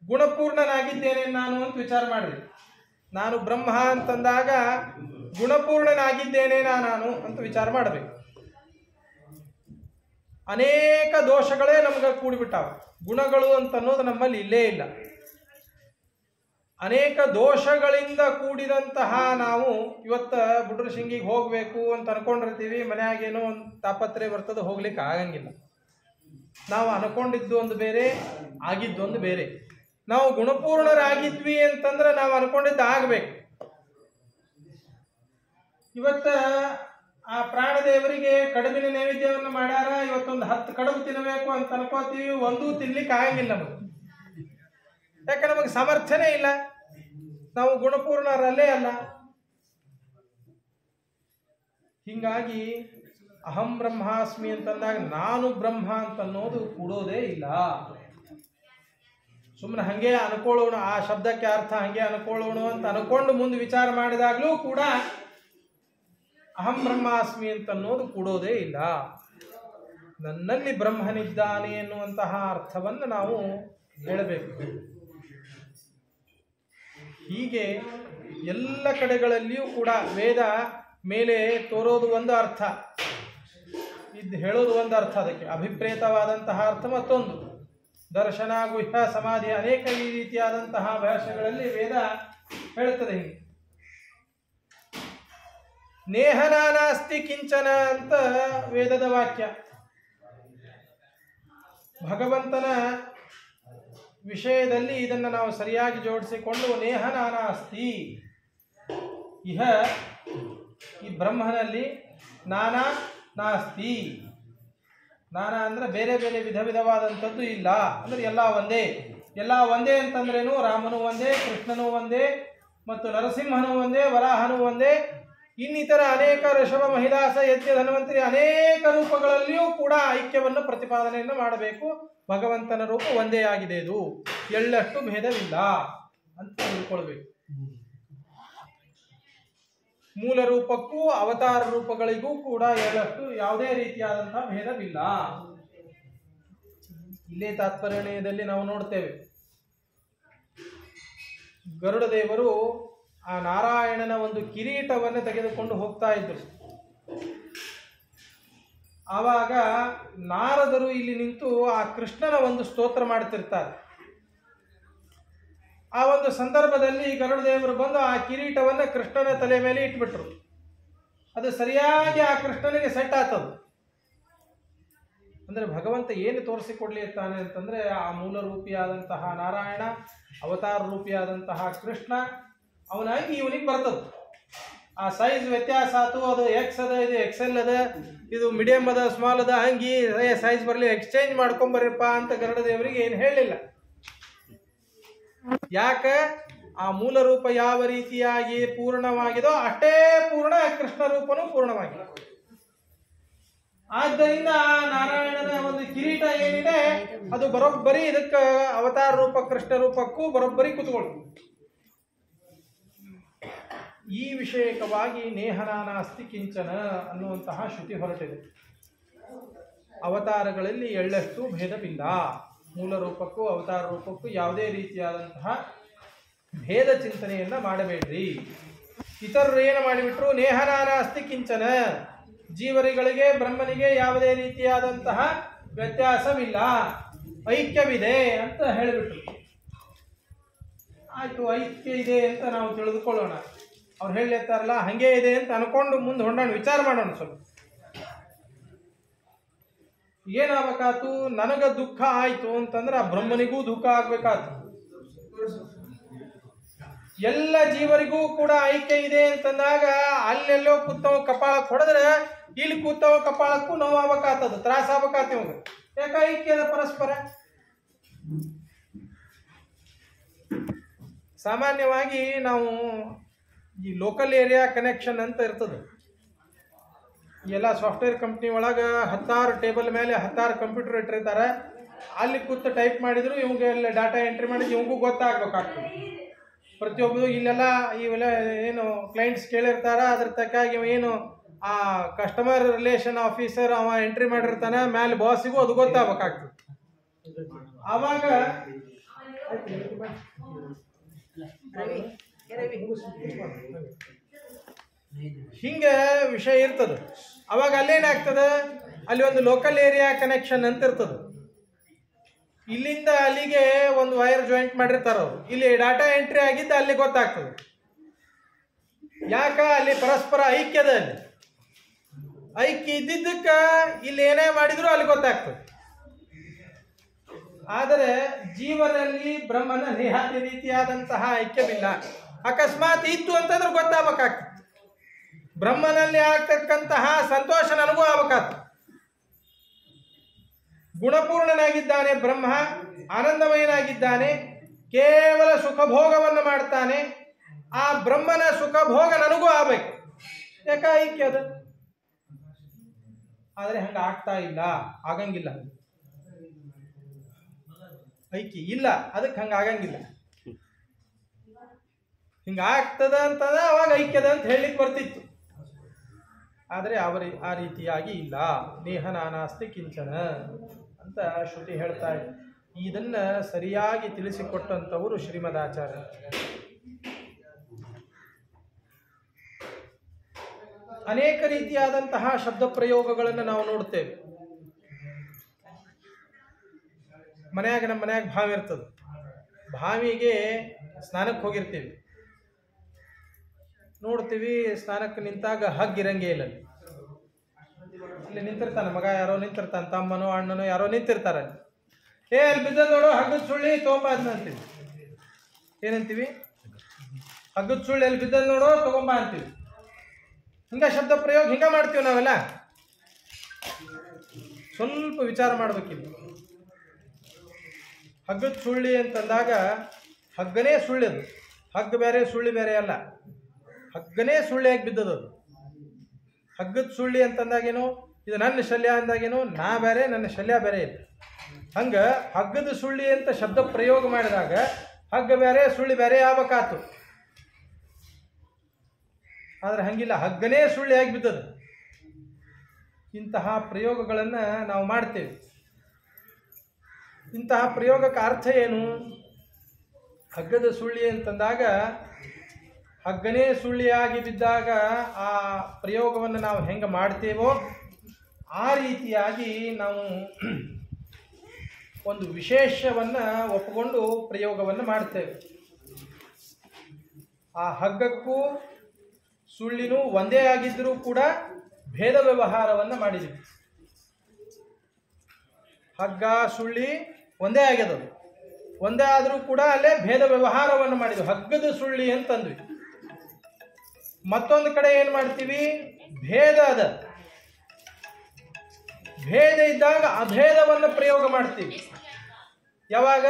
ಗುಣಪೂರ್ಣನಾಗಿದ್ದೇನೆ ನಾನು ಅಂತ ವಿಚಾರ ಮಾಡ್ರಿ. ನಾನು ಬ್ರಹ್ಮ ಅಂತಂದಾಗ ಗುಣಪೂರ್ಣನಾಗಿದ್ದೇನೆ ನಾನು ಅಂತ ವಿಚಾರ ಮಾಡಬೇಕು. ಅನೇಕ ದೋಷಗಳೇ ನಮಗೆ ಕೂಡಿಬಿಟ್ಟಾವ. ಗುಣಗಳು ಅಂತ ಅನ್ನೋದು ನಮ್ಮಲ್ಲಿ ಇಲ್ಲೇ ಇಲ್ಲ. ಅನೇಕ ದೋಷಗಳಿಂದ ಕೂಡಿದಂತಹ ನಾವು ಇವತ್ತು ಬುಡ್ರಶಿಂಗಿಗೆ ಹೋಗಬೇಕು ಅಂತ ಅನ್ಕೊಂಡಿರ್ತೀವಿ. ಮನೆಯಾಗೇನೋ ಒಂದು ತಾಪತ್ರೆ ಬರ್ತದೆ, ಹೋಗ್ಲಿಕ್ಕೆ ಆಗಂಗಿಲ್ಲ. ನಾವು ಅನ್ಕೊಂಡಿದ್ದು ಒಂದು ಬೇರೆ, ಆಗಿದ್ದೊಂದು ಬೇರೆ. ನಾವು ಗುಣಪೂರ್ಣರಾಗಿದ್ವಿ ಅಂತಂದ್ರೆ ನಾವು ಅನ್ಕೊಂಡಿದ್ದು ಆಗಬೇಕು. ಇವತ್ತು ಆ ಪ್ರಾಣದೇವರಿಗೆ ಕಡುಬಿನ ನೈವೇದ್ಯವನ್ನು ಮಾಡ್ಯಾರ, ಇವತ್ತೊಂದು 10 ಕಡುಬು ತಿನ್ನಬೇಕು ಅಂತ ಅನ್ಕೋತೀವಿ, ಒಂದೂ ತಿನ್ಲಿಕ್ಕೆ ಆಗಂಗಿಲ್ಲ ನಮಗೆ. ಯಾಕೆ? ನಮಗೆ ಸಾಮರ್ಥ್ಯನೇ ಇಲ್ಲ. ನಾವು ಗುಣಪೂರ್ಣರಲ್ಲೇ ಅಲ್ಲ. ಹಿಂಗಾಗಿ ಅಹಂ ಬ್ರಹ್ಮಾಸ್ಮಿ ಅಂತಂದಾಗ ನಾನು ಬ್ರಹ್ಮ ಅಂತ ಅನ್ನೋದು ಕೂಡೋದೇ ಇಲ್ಲ. ಸುಮ್ಮನೆ ಹಂಗೆ ಅನ್ಕೊಳ್ಳೋಣ, ಆ ಶಬ್ದಕ್ಕೆ ಅರ್ಥ ಹಂಗೆ ಅನ್ಕೊಳ್ಳೋಣ ಅಂತ ಅನ್ಕೊಂಡು ಮುಂದೆ ವಿಚಾರ ಮಾಡಿದಾಗಲೂ ಕೂಡ ಅಹಂ ಬ್ರಹ್ಮಾಸ್ಮಿ ಅಂತ ಅನ್ನೋದು ಕೂಡೋದೇ ಇಲ್ಲ. ನನ್ನಲ್ಲಿ ಬ್ರಹ್ಮನಿದ್ದಾನೆ ಎನ್ನುವಂತಹ ಅರ್ಥವನ್ನು ನಾವು ಹೇಳಬೇಕು. ಹೀಗೆ ಎಲ್ಲ ಕಡೆಗಳಲ್ಲಿಯೂ ಕೂಡ ವೇದ ಮೇಲೆ ತೋರೋದು ಒಂದು ಅರ್ಥ, ಇದು ಹೇಳೋದು ಒಂದು ಅರ್ಥ. ಅದಕ್ಕೆ ಅಭಿಪ್ರೇತವಾದಂತಹ ಅರ್ಥ ಮತ್ತೊಂದು. ದರ್ಶನ, ಗುಹ್ಯ, ಸಮಾಧಿ ಅನೇಕ ಈ ರೀತಿಯಾದಂತಹ ಭಾಷೆಗಳಲ್ಲಿ ವೇದ ಹೇಳುತ್ತದೆ. ಹೀಗೆ ನೇಹನಾನಾಸ್ತಿ ಕಿಂಚನ ಅಂತ ವೇದದ ವಾಕ್ಯ. ಭಗವಂತನ ವಿಷಯದಲ್ಲಿ ಇದನ್ನು ನಾವು ಸರಿಯಾಗಿ ಜೋಡಿಸಿಕೊಂಡು ನೇಹನಾನಾಸ್ತಿ, ಇಹ ಈ ಬ್ರಹ್ಮನಲ್ಲಿ ನಾನಾ ನಾಸ್ತಿ. ನಾನಾ ಅಂದರೆ ಬೇರೆ ಬೇರೆ ವಿಧ ವಿಧವಾದಂಥದ್ದು ಇಲ್ಲ, ಅಂದರೆ ಎಲ್ಲ ಒಂದೇ. ಎಲ್ಲ ಒಂದೇ ಅಂತಂದ್ರೇನು? ರಾಮನು ಒಂದೇ, ಕೃಷ್ಣನು ಒಂದೇ, ಮತ್ತು ನರಸಿಂಹನು ಒಂದೇ, ವರಾಹನು ಒಂದೇ, ಇನ್ನಿತರ ಅನೇಕ ಋಷಭ, ಮಹಿದಾಸ, ಯಜ್ಞ, ಧನ್ವಂತರಿ ಅನೇಕ ರೂಪಗಳಲ್ಲಿಯೂ ಕೂಡ ಐಕ್ಯವನ್ನು ಪ್ರತಿಪಾದನೆಯನ್ನು ಮಾಡಬೇಕು. ಭಗವಂತನ ರೂಪ ಒಂದೇ ಆಗಿದೆ, ಇದು ಎಳ್ಳಷ್ಟು ಭೇದವಿಲ್ಲ ಅಂತ ತಿಳ್ಕೊಳ್ಬೇಕು. ಮೂಲ ರೂಪಕ್ಕೂ ಅವತಾರ ರೂಪಗಳಿಗೂ ಕೂಡ ಎಳ್ಳಷ್ಟು ಯಾವುದೇ ರೀತಿಯಾದಂತಹ ಭೇದವಿಲ್ಲ. ಇಲ್ಲೇ ತಾತ್ಪರ್ಯದಲ್ಲಿ ನಾವು ನೋಡ್ತೇವೆ, ಗರುಡ ದೇವರು ಆ ನಾರಾಯಣನ ಒಂದು ಕಿರೀಟವನ್ನು ತೆಗೆದುಕೊಂಡು ಹೋಗ್ತಾ ಇದ್ದರು. ಆವಾಗ ನಾರದರು ಇಲ್ಲಿ ನಿಂತು ಆ ಕೃಷ್ಣನ ಒಂದು ಸ್ತೋತ್ರ ಮಾಡ್ತಿರ್ತಾರೆ. ಆ ಒಂದು ಸಂದರ್ಭದಲ್ಲಿ ಗರುಡ ದೇವರು ಬಂದು ಆ ಕಿರೀಟವನ್ನು ಕೃಷ್ಣನ ತಲೆ ಮೇಲೆ ಇಟ್ಬಿಟ್ರು. ಅದು ಸರಿಯಾಗಿ ಆ ಕೃಷ್ಣನಿಗೆ ಸೆಟ್ ಆಗ್ತದೆ. ಅಂದರೆ ಭಗವಂತ ಏನು ತೋರಿಸಿಕೊಡ್ಲಿ ಇರ್ತಾನೆ ಅಂತಂದರೆ, ಆ ಮೂಲ ರೂಪಿಯಾದಂತಹ ನಾರಾಯಣ, ಅವತಾರ ರೂಪಿಯಾದಂತಹ ಕೃಷ್ಣ, ಅವನಾಗಿ ಇವನಿಗೆ ಬರ್ತದೆ. ಆ ಸೈಜ್ ವ್ಯತ್ಯಾಸ ಆಯ್ತು, ಅದು ಎಕ್ಸ್ ಅದ, ಇದು ಎಕ್ಸೆಲ್ ಅದ, ಇದು ಮೀಡಿಯಮ್ ಅದ, ಸ್ಮಾಲ್ ಅದ, ಹಂಗೆ ಸೈಜ್ ಬರಲಿ, ಎಕ್ಸ್ಚೇಂಜ್ ಮಾಡ್ಕೊಂಬರ್ರಿಪ್ಪ ಅಂತ ಗರುಡ ದೇವರಿಗೆ ಏನು ಹೇಳಲಿಲ್ಲ. ಯಾಕೆ? ಆ ಮೂಲ ರೂಪ ಯಾವ ರೀತಿಯಾಗಿ ಪೂರ್ಣವಾಗಿದೋ ಅಷ್ಟೇ ಪೂರ್ಣ ಕೃಷ್ಣ ರೂಪನೂ ಪೂರ್ಣವಾಗಿದೆ. ಆದ್ದರಿಂದ ನಾರಾಯಣನ ಒಂದು ಕಿರೀಟ ಏನಿದೆ ಅದು ಬರೋಬ್ಬರಿ ಇದಕ್ಕೆ ಅವತಾರ ರೂಪ ಕೃಷ್ಣ ರೂಪಕ್ಕೂ ಬರೋಬ್ಬರಿ ಕೂತ್ಕೊಳ್ಳಿ. ಈ ವಿಷಯಕವಾಗಿ ನೇಹನಾನಾಸ್ತಿ ಕಿಂಚನ ಅನ್ನುವಂತಹ ಶ್ರುತಿ ಹೊರಟಿದೆ. ಅವತಾರಗಳಲ್ಲಿ ಎಳ್ಳಷ್ಟು ಭೇದವಿಲ್ಲ. ಮೂಲ ರೂಪಕ್ಕೂ ಅವತಾರ ರೂಪಕ್ಕೂ ಯಾವುದೇ ರೀತಿಯಾದಂತಹ ಭೇದ ಚಿಂತನೆಯನ್ನು ಮಾಡಬೇಡ್ರಿ. ಇತರರು ಏನು ಮಾಡಿಬಿಟ್ರು? ನೇಹನಾನಾಸ್ತಿ ಕಿಂಚನ, ಜೀವರಿಗಳಿಗೆ ಬ್ರಹ್ಮನಿಗೆ ಯಾವುದೇ ರೀತಿಯಾದಂತಹ ವ್ಯತ್ಯಾಸವಿಲ್ಲ, ಐಕ್ಯವಿದೆ ಅಂತ ಹೇಳಿಬಿಟ್ರು. ಆಯಿತು, ಐಕ್ಯ ಇದೆ ಅಂತ ನಾವು ತಿಳಿದುಕೊಳ್ಳೋಣ. ಅವ್ರು ಹೇಳಿರ್ತಾರಲ್ಲ ಹಂಗೆ ಇದೆ ಅಂತ ಅನ್ಕೊಂಡು ಮುಂದೆ ಹೊಂಡೋಣ, ವಿಚಾರ ಮಾಡೋಣ. ಸ್ವಲ್ಪ ಏನಾಗಬೇಕಾತು? ನನಗ ದುಃಖ ಆಯ್ತು ಅಂತಂದ್ರೆ ಆ ಬ್ರಹ್ಮನಿಗೂ ದುಃಖ ಆಗ್ಬೇಕಾತು. ಎಲ್ಲ ಜೀವರಿಗೂ ಕೂಡ ಐಕ್ಯ ಇದೆ ಅಂತಂದಾಗ ಅಲ್ಲೆಲ್ಲೋ ಕೂತವ ಕಪಾಳಕ್ಕೆ ಹೊಡೆದ್ರೆ ಇಲ್ಲಿ ಕೂತವ ಕಪಾಳಕ್ಕೂ ನೋವಾಗಬೇಕಾಗ್ತದ, ತ್ರಾಸ ಆಗ್ಬೇಕಾತ ಇವಾಗ. ಯಾಕ? ಐಕ್ಯದ ಪರಸ್ಪರ. ಸಾಮಾನ್ಯವಾಗಿ ನಾವು ಈ ಲೋಕಲ್ ಏರಿಯಾ ಕನೆಕ್ಷನ್ ಅಂತ ಇರ್ತದೆ. ಎಲ್ಲ ಸಾಫ್ಟ್ವೇರ್ ಕಂಪ್ನಿ ಒಳಗೆ 10 ಟೇಬಲ್ ಮೇಲೆ 10 ಕಂಪ್ಯೂಟರ್ ಇಟ್ಟಿರ್ತಾರೆ. ಅಲ್ಲಿ ಕೂತು ಟೈಪ್ ಮಾಡಿದ್ರು ಇವಂಗೆ ಎಲ್ಲ ಡಾಟಾ ಎಂಟ್ರಿ ಮಾಡಿದ್ರು ಇವಂಗೂ ಗೊತ್ತಾಗಬೇಕಾಗ್ತದೆ. ಪ್ರತಿಯೊಬ್ಬರು ಇಲ್ಲೆಲ್ಲ ಇವೆಲ್ಲ ಏನು ಕ್ಲೈಂಟ್ಸ್ ಕೇಳಿರ್ತಾರ, ಅದ್ರ ತಕ್ಕಾಗಿ ಏನು ಆ ಕಸ್ಟಮರ್ ರಿಲೇಷನ್ ಆಫೀಸರ್ ಅವ ಎಂಟ್ರಿ ಮಾಡಿರ್ತಾನೆ, ಮೇಲೆ ಬಾಸಿಗೂ ಅದು ಗೊತ್ತಾಗಬೇಕಾಗ್ತದೆ. ಆವಾಗ ಹಿಂಗೆ ವಿಷಯ ಇರ್ತದೆ. ಅವಾಗ ಅಲ್ಲೇನಾಗ್ತದೆ, ಅಲ್ಲಿ ಒಂದು ಲೋಕಲ್ ಏರಿಯಾ ಕನೆಕ್ಷನ್ ಅಂತ ಇರ್ತದೆ. ಇಲ್ಲಿಂದ ಅಲ್ಲಿಗೆ ಒಂದು ವೈರ್ ಜಾಯಿಂಟ್ ಮಾಡಿರ್ತಾರ ಅವರು. ಇಲ್ಲಿ ಡಾಟಾ ಎಂಟ್ರಿ ಆಗಿದ್ದು ಅಲ್ಲಿ ಗೊತ್ತಾಗ್ತದೆ. ಯಾಕ ಅಲ್ಲಿ ಪರಸ್ಪರ ಐಕ್ಯದ, ಅಲ್ಲಿ ಐಕ್ಯ ಇದ್ದಿದ್ದಕ್ಕೆ ಇಲ್ಲಿ ಏನೇ ಮಾಡಿದ್ರು ಅಲ್ಲಿ ಗೊತ್ತಾಗ್ತದೆ. ಆದರೆ ಜೀವನಲ್ಲಿ ಬ್ರಹ್ಮನ ನಿಹಾತಿ ರೀತಿಯಾದಂತಹ ಐಕ್ಯವಿಲ್ಲ. ಅಕಸ್ಮಾತ್ ಇತ್ತು ಅಂತಂದ್ರೆ ಗೊತ್ತಾಗಬೇಕಾಗ್ತದೆ. ಬ್ರಹ್ಮನಲ್ಲಿ ಆಗ್ತಕ್ಕಂತಹ ಸಂತೋಷ ನನಗೂ ಆಗಬೇಕಾಗ್ತದೆ. ಗುಣಪೂರ್ಣನಾಗಿದ್ದಾನೆ ಬ್ರಹ್ಮ, ಆನಂದಮಯನಾಗಿದ್ದಾನೆ, ಕೇವಲ ಸುಖಭೋಗವನ್ನು ಮಾಡ್ತಾನೆ. ಆ ಬ್ರಹ್ಮನ ಸುಖಭೋಗ ನನಗೂ ಆಗಬೇಕು. ಯಾಕ ಐಕ್ಯ ಅದು. ಆದರೆ ಹಂಗೆ ಆಗ್ತಾ ಇಲ್ಲ, ಆಗಂಗಿಲ್ಲ. ಐಕ್ಯ ಇಲ್ಲ, ಅದಕ್ಕೆ ಹಂಗೆ ಆಗಂಗಿಲ್ಲ. ಹಿಂಗಾಗ್ತದ ಅಂತಂದ್ರೆ ಅವಾಗ ಐಕ್ಯದ ಅಂತ ಹೇಳಲಿಕ್ಕೆ ಬರ್ತಿತ್ತು. ಆದರೆ ಆ ರೀತಿಯಾಗಿ ಇಲ್ಲ. ನೇಹ ನಾನಾಸ್ತಿ ಕಿಂಚನ ಅಂತ ಶ್ರುತಿ ಹೇಳ್ತಾ ಇದೆ. ಇದನ್ನ ಸರಿಯಾಗಿ ತಿಳಿಸಿಕೊಟ್ಟಂಥವರು ಶ್ರೀಮದಾಚಾರ್ಯ. ಅನೇಕ ರೀತಿಯಾದಂತಹ ಶಬ್ದ ಪ್ರಯೋಗಗಳನ್ನು ನಾವು ನೋಡ್ತೇವೆ. ನಮ್ಮ ಮನ್ಯಾಗ ಬಾವಿ ಇರ್ತದೆ. ಬಾವಿಗೆ ಸ್ನಾನಕ್ಕೆ ಹೋಗಿರ್ತೀವಿ, ನೋಡ್ತೀವಿ ಸ್ನಾನಕ್ಕೆ ನಿಂತಾಗ ಹಗ್ಗಿರಂಗೇ ಇಲ್ಲ. ಅಲ್ಲಿ ನಿಂತಿರ್ತಾನೆ ಮಗ, ಯಾರೋ ನಿಂತಿರ್ತಾನೆ, ತಮ್ಮನೋ ಅಣ್ಣನೋ ಯಾರೋ ನಿಂತಿರ್ತಾರೆ. ಅಲ್ಲಿ ಬಿದ್ದ ನೋಡು ಹಗ್ಗದ ಸುಳ್ಳಿ ತೊಗೊಂಬ ಅಂತೀವಿ. ಏನಂತೀವಿ? ಹಗ್ಗದ ಸುಳ್ಳಿ ಅಲ್ಲಿ ಬಿದ್ದ ನೋಡು ತಗೊಂಬ ಅಂತೀವಿ. ಹಿಂಗ ಶಬ್ದ ಪ್ರಯೋಗ ಹಿಂಗ ಮಾಡ್ತೀವಿ ನಾವೆಲ್ಲ. ಸ್ವಲ್ಪ ವಿಚಾರ ಮಾಡ್ಬೇಕಿಲ್ಲ. ಹಗ್ಗದ ಸುಳ್ಳಿ ಅಂತಂದಾಗ ಹಗ್ಗನೇ ಸುಳ್ಳಿದು, ಹಗ್ಗ ಬೇರೆ ಸುಳ್ಳಿ ಬೇರೆ ಅಲ್ಲ. ಹಗ್ಗನೇ ಸುಳ್ಳಿಯಾಗಿ ಬಿದ್ದದು. ಹಗ್ಗದ ಸುಳ್ಳಿ ಅಂತಂದಾಗೇನು, ಇದು ನನ್ನ ಶಲ್ಯ ಅಂದಾಗೇನು, ನಾ ಬೇರೆ ನನ್ನ ಶಲ್ಯ ಬೇರೆ ಇದೆ. ಹಂಗೆ ಹಗ್ಗದ ಸುಳ್ಳಿ ಅಂತ ಶಬ್ದ ಪ್ರಯೋಗ ಮಾಡಿದಾಗ ಹಗ್ಗ ಬೇರೆ ಸುಳ್ಳಿ ಬೇರೆ ಆಗ್ಬೇಕಾತು. ಆದರೆ ಹಂಗಿಲ್ಲ, ಹಗ್ಗನೇ ಸುಳ್ಳಿಯಾಗಿ ಬಿದ್ದದು. ಇಂತಹ ಪ್ರಯೋಗಗಳನ್ನು ನಾವು ಮಾಡ್ತೇವೆ. ಇಂತಹ ಪ್ರಯೋಗಕ್ಕೆ ಅರ್ಥ ಏನು? ಹಗ್ಗದ ಸುಳ್ಳಿ ಅಂತಂದಾಗ ಹಗ್ಗನೇ ಸುಳ್ಳಿಯಾಗಿ ಬಿದ್ದಾಗ ಆ ಪ್ರಯೋಗವನ್ನು ನಾವು ಹೆಂಗೆ ಮಾಡ್ತೇವೋ ಆ ರೀತಿಯಾಗಿ ನಾವು ಒಂದು ವಿಶೇಷವನ್ನು ಒಪ್ಪಿಕೊಂಡು ಪ್ರಯೋಗವನ್ನು ಮಾಡ್ತೇವೆ. ಆ ಹಗ್ಗಕ್ಕೂ ಸುಳ್ಳಿನೂ ಒಂದೇ ಆಗಿದ್ದರೂ ಕೂಡ ಭೇದ ವ್ಯವಹಾರವನ್ನು ಮಾಡಿದ್ವಿ. ಹಗ್ಗ ಸುಳ್ಳಿ ಒಂದೇ ಆಗ್ಯದ, ಒಂದೇ ಆದರೂ ಕೂಡ ಅಲ್ಲೇ ಭೇದ ವ್ಯವಹಾರವನ್ನು ಮಾಡಿದ್ವಿ. ಹಗ್ಗದ ಸುಳ್ಳಿ ಅಂತಂದ್ವಿ. ಮತ್ತೊಂದು ಕಡೆ ಏನು ಮಾಡ್ತೀವಿ? ಭೇದ ಅದ. ಭೇದ ಇದ್ದಾಗ ಅಭೇದವನ್ನು ಪ್ರಯೋಗ ಮಾಡ್ತೀವಿ. ಯಾವಾಗ?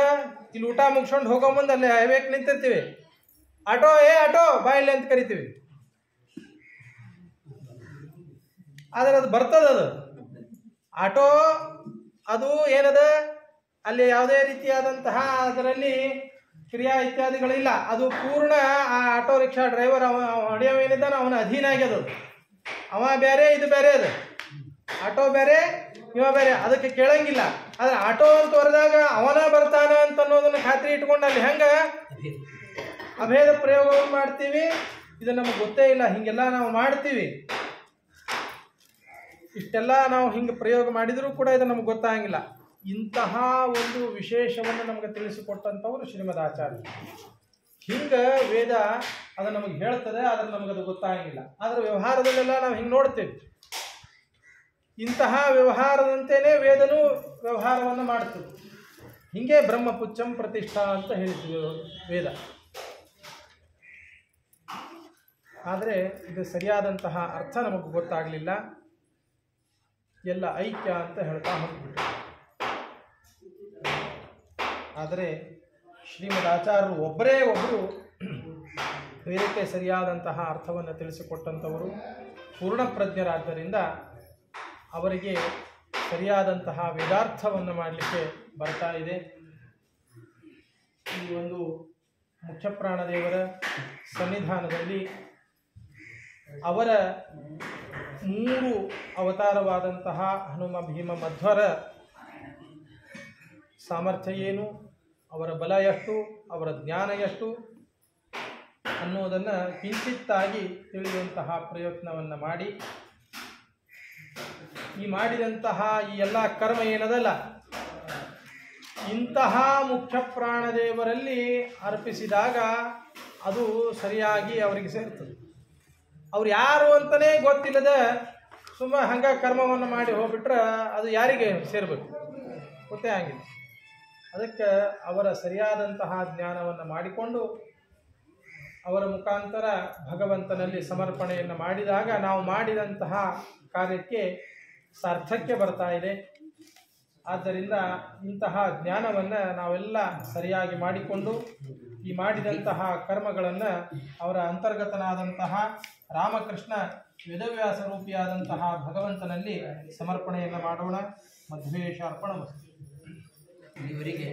ಇಲ್ಲಿ ಊಟ ಮುಗಿಸ್ಕೊಂಡು ಹೋಗೋ ಮುಂದೆ ಅಲ್ಲಿ ಹೈವೇಕ್ ನಿಂತಿರ್ತೀವಿ. ಆಟೋ ಆಟೋ ಬಾಯಿಲೆ ಅಂತ ಕರಿತೀವಿ. ಆದರೆ ಅದು ಬರ್ತದದು ಆಟೋ. ಅದು ಏನದ, ಅಲ್ಲಿ ಯಾವುದೇ ರೀತಿಯಾದಂತಹ ಅದರಲ್ಲಿ ಕ್ರಿಯಾ ಇತ್ಯಾದಿಗಳಿಲ್ಲ. ಅದು ಪೂರ್ಣ ಆ ಆಟೋ ರಿಕ್ಷಾ ಡ್ರೈವರ್ ಹೊಡೆಯವೇನಿದ್ದಾನೆ ಅವನ ಅಧೀನ ಆಗ್ಯದ. ಅವ ಬೇರೆ, ಇದು ಬೇರೆ. ಅದು ಆಟೋ ಬೇರೆ, ಇವ ಬೇರೆ, ಅದಕ್ಕೆ ಕೇಳಂಗಿಲ್ಲ. ಆದರೆ ಆಟೋ ಅಂತ ಹೊರದಾಗ ಅವನ ಬರ್ತಾನ ಅಂತ ಅನ್ನೋದನ್ನು ಖಾತ್ರಿ ಇಟ್ಕೊಂಡು ಅಲ್ಲಿ ಹೆಂಗೆ ಅಭೇದ ಪ್ರಯೋಗವನ್ನು ಮಾಡ್ತೀವಿ. ಇದು ನಮಗೆ ಗೊತ್ತೇ ಇಲ್ಲ, ಹೀಗೆಲ್ಲ ನಾವು ಮಾಡ್ತೀವಿ. ಇಷ್ಟೆಲ್ಲ ನಾವು ಹಿಂಗೆ ಪ್ರಯೋಗ ಮಾಡಿದರೂ ಕೂಡ ಇದು ನಮಗೆ ಗೊತ್ತಾಗಂಗಿಲ್ಲ. ಇಂತಹ ಒಂದು ವಿಶೇಷವನ್ನು ನಮಗೆ ತಿಳಿಸಿಕೊಟ್ಟಂಥವರು ಶ್ರೀಮದಾಚಾರ್ಯ. ಹಿಂಗೆ ವೇದ ಅದು ನಮಗೆ ಹೇಳ್ತದೆ, ಆದರೆ ನಮಗದು ಗೊತ್ತಾಗಂಗಿಲ್ಲ. ಆದರೆ ವ್ಯವಹಾರದಲ್ಲೆಲ್ಲ ನಾವು ಹಿಂಗೆ ನೋಡ್ತೇವೆ. ಇಂತಹ ವ್ಯವಹಾರದಂತೆಯೇ ವೇದನೂ ವ್ಯವಹಾರವನ್ನು ಮಾಡ್ತದೆ. ಹಿಂಗೆ ಬ್ರಹ್ಮಪುಚ್ಚಂ ಪ್ರತಿಷ್ಠಾ ಅಂತ ಹೇಳ್ತೀವಿ ವೇದ. ಆದರೆ ಇದು ಸರಿಯಾದಂತಹ ಅರ್ಥ ನಮಗೆ ಗೊತ್ತಾಗಲಿಲ್ಲ. ಎಲ್ಲ ಐಕ್ಯ ಅಂತ ಹೇಳ್ತಾ ಹೋಗ್ಬಿಟ್ಟು. ಆದರೆ ಶ್ರೀಮದ್ ಆಚಾರ್ಯರು ಒಬ್ಬರೇ ಒಬ್ಬರು ವೇದಕ್ಕೆ ಸರಿಯಾದಂತಹ ಅರ್ಥವನ್ನು ತಿಳಿಸಿಕೊಟ್ಟಂಥವರು ಪೂರ್ಣಪ್ರಜ್ಞರಾದ್ದರಿಂದ ಅವರಿಗೆ ಸರಿಯಾದಂತಹ ವೇದಾರ್ಥವನ್ನು ಮಾಡಲಿಕ್ಕೆ ಬರ್ತಾ ಇದೆ. ಈ ಒಂದು ಮುಖ್ಯಪ್ರಾಣದೇವರ ಸನ್ನಿಧಾನದಲ್ಲಿ ಅವರ 3 ಅವತಾರವಾದಂತಹ ಹನುಮ ಭೀಮ ಮಧ್ವರ ಸಾಮರ್ಥ್ಯ ಏನು, ಅವರ ಬಲ ಎಷ್ಟು, ಅವರ ಜ್ಞಾನ ಎಷ್ಟು ಅನ್ನೋದನ್ನು ಕಿಂಚಿತ್ತಾಗಿ ತಿಳಿಯುವಂತಹ ಪ್ರಯತ್ನವನ್ನು ಮಾಡಿ, ಈ ಮಾಡಿದಂತಹ ಈ ಎಲ್ಲ ಕರ್ಮ ಏನದಲ್ಲ ಇಂತಹ ಮುಖ್ಯ ಪ್ರಾಣದೇವರಲ್ಲಿ ಅರ್ಪಿಸಿದಾಗ ಅದು ಸರಿಯಾಗಿ ಅವರಿಗೆ ಸೇರ್ತದೆ. ಅವ್ರು ಯಾರು ಅಂತಲೇ ಗೊತ್ತಿಲ್ಲದ ಸುಮ್ಮ ಹಂಗೆ ಕರ್ಮವನ್ನು ಮಾಡಿ ಹೋಗ್ಬಿಟ್ರೆ ಅದು ಯಾರಿಗೆ ಸೇರಬೇಕು ಗೊತ್ತೇ ಆಗಿಲ್ಲ. ಅದಕ್ಕೆ ಅವರ ಸರಿಯಾದಂತಹ ಜ್ಞಾನವನ್ನು ಮಾಡಿಕೊಂಡು ಅವರ ಮುಖಾಂತರ ಭಗವಂತನಲ್ಲಿ ಸಮರ್ಪಣೆಯನ್ನು ಮಾಡಿದಾಗ ನಾವು ಮಾಡಿದಂತಹ ಕಾರ್ಯಕ್ಕೆ ಸಾರ್ಥಕ್ಯ ಬರ್ತಾ ಇದೆ. ಆದ್ದರಿಂದ ಇಂತಹ ಜ್ಞಾನವನ್ನು ನಾವೆಲ್ಲ ಸರಿಯಾಗಿ ಮಾಡಿಕೊಂಡು ಈ ಮಾಡಿದಂತಹ ಕರ್ಮಗಳನ್ನು ಅವರ ಅಂತರ್ಗತನಾದಂತಹ ರಾಮಕೃಷ್ಣ ವೇದವ್ಯಾಸ ರೂಪಿಯಾದಂತಹ ಭಗವಂತನಲ್ಲಿ ಸಮರ್ಪಣೆಯನ್ನು ಮಾಡೋಣ. ಮಧ್ವೇಶ ಅರ್ಪಣಮಸ್ತು. ಇವರಿಗೆ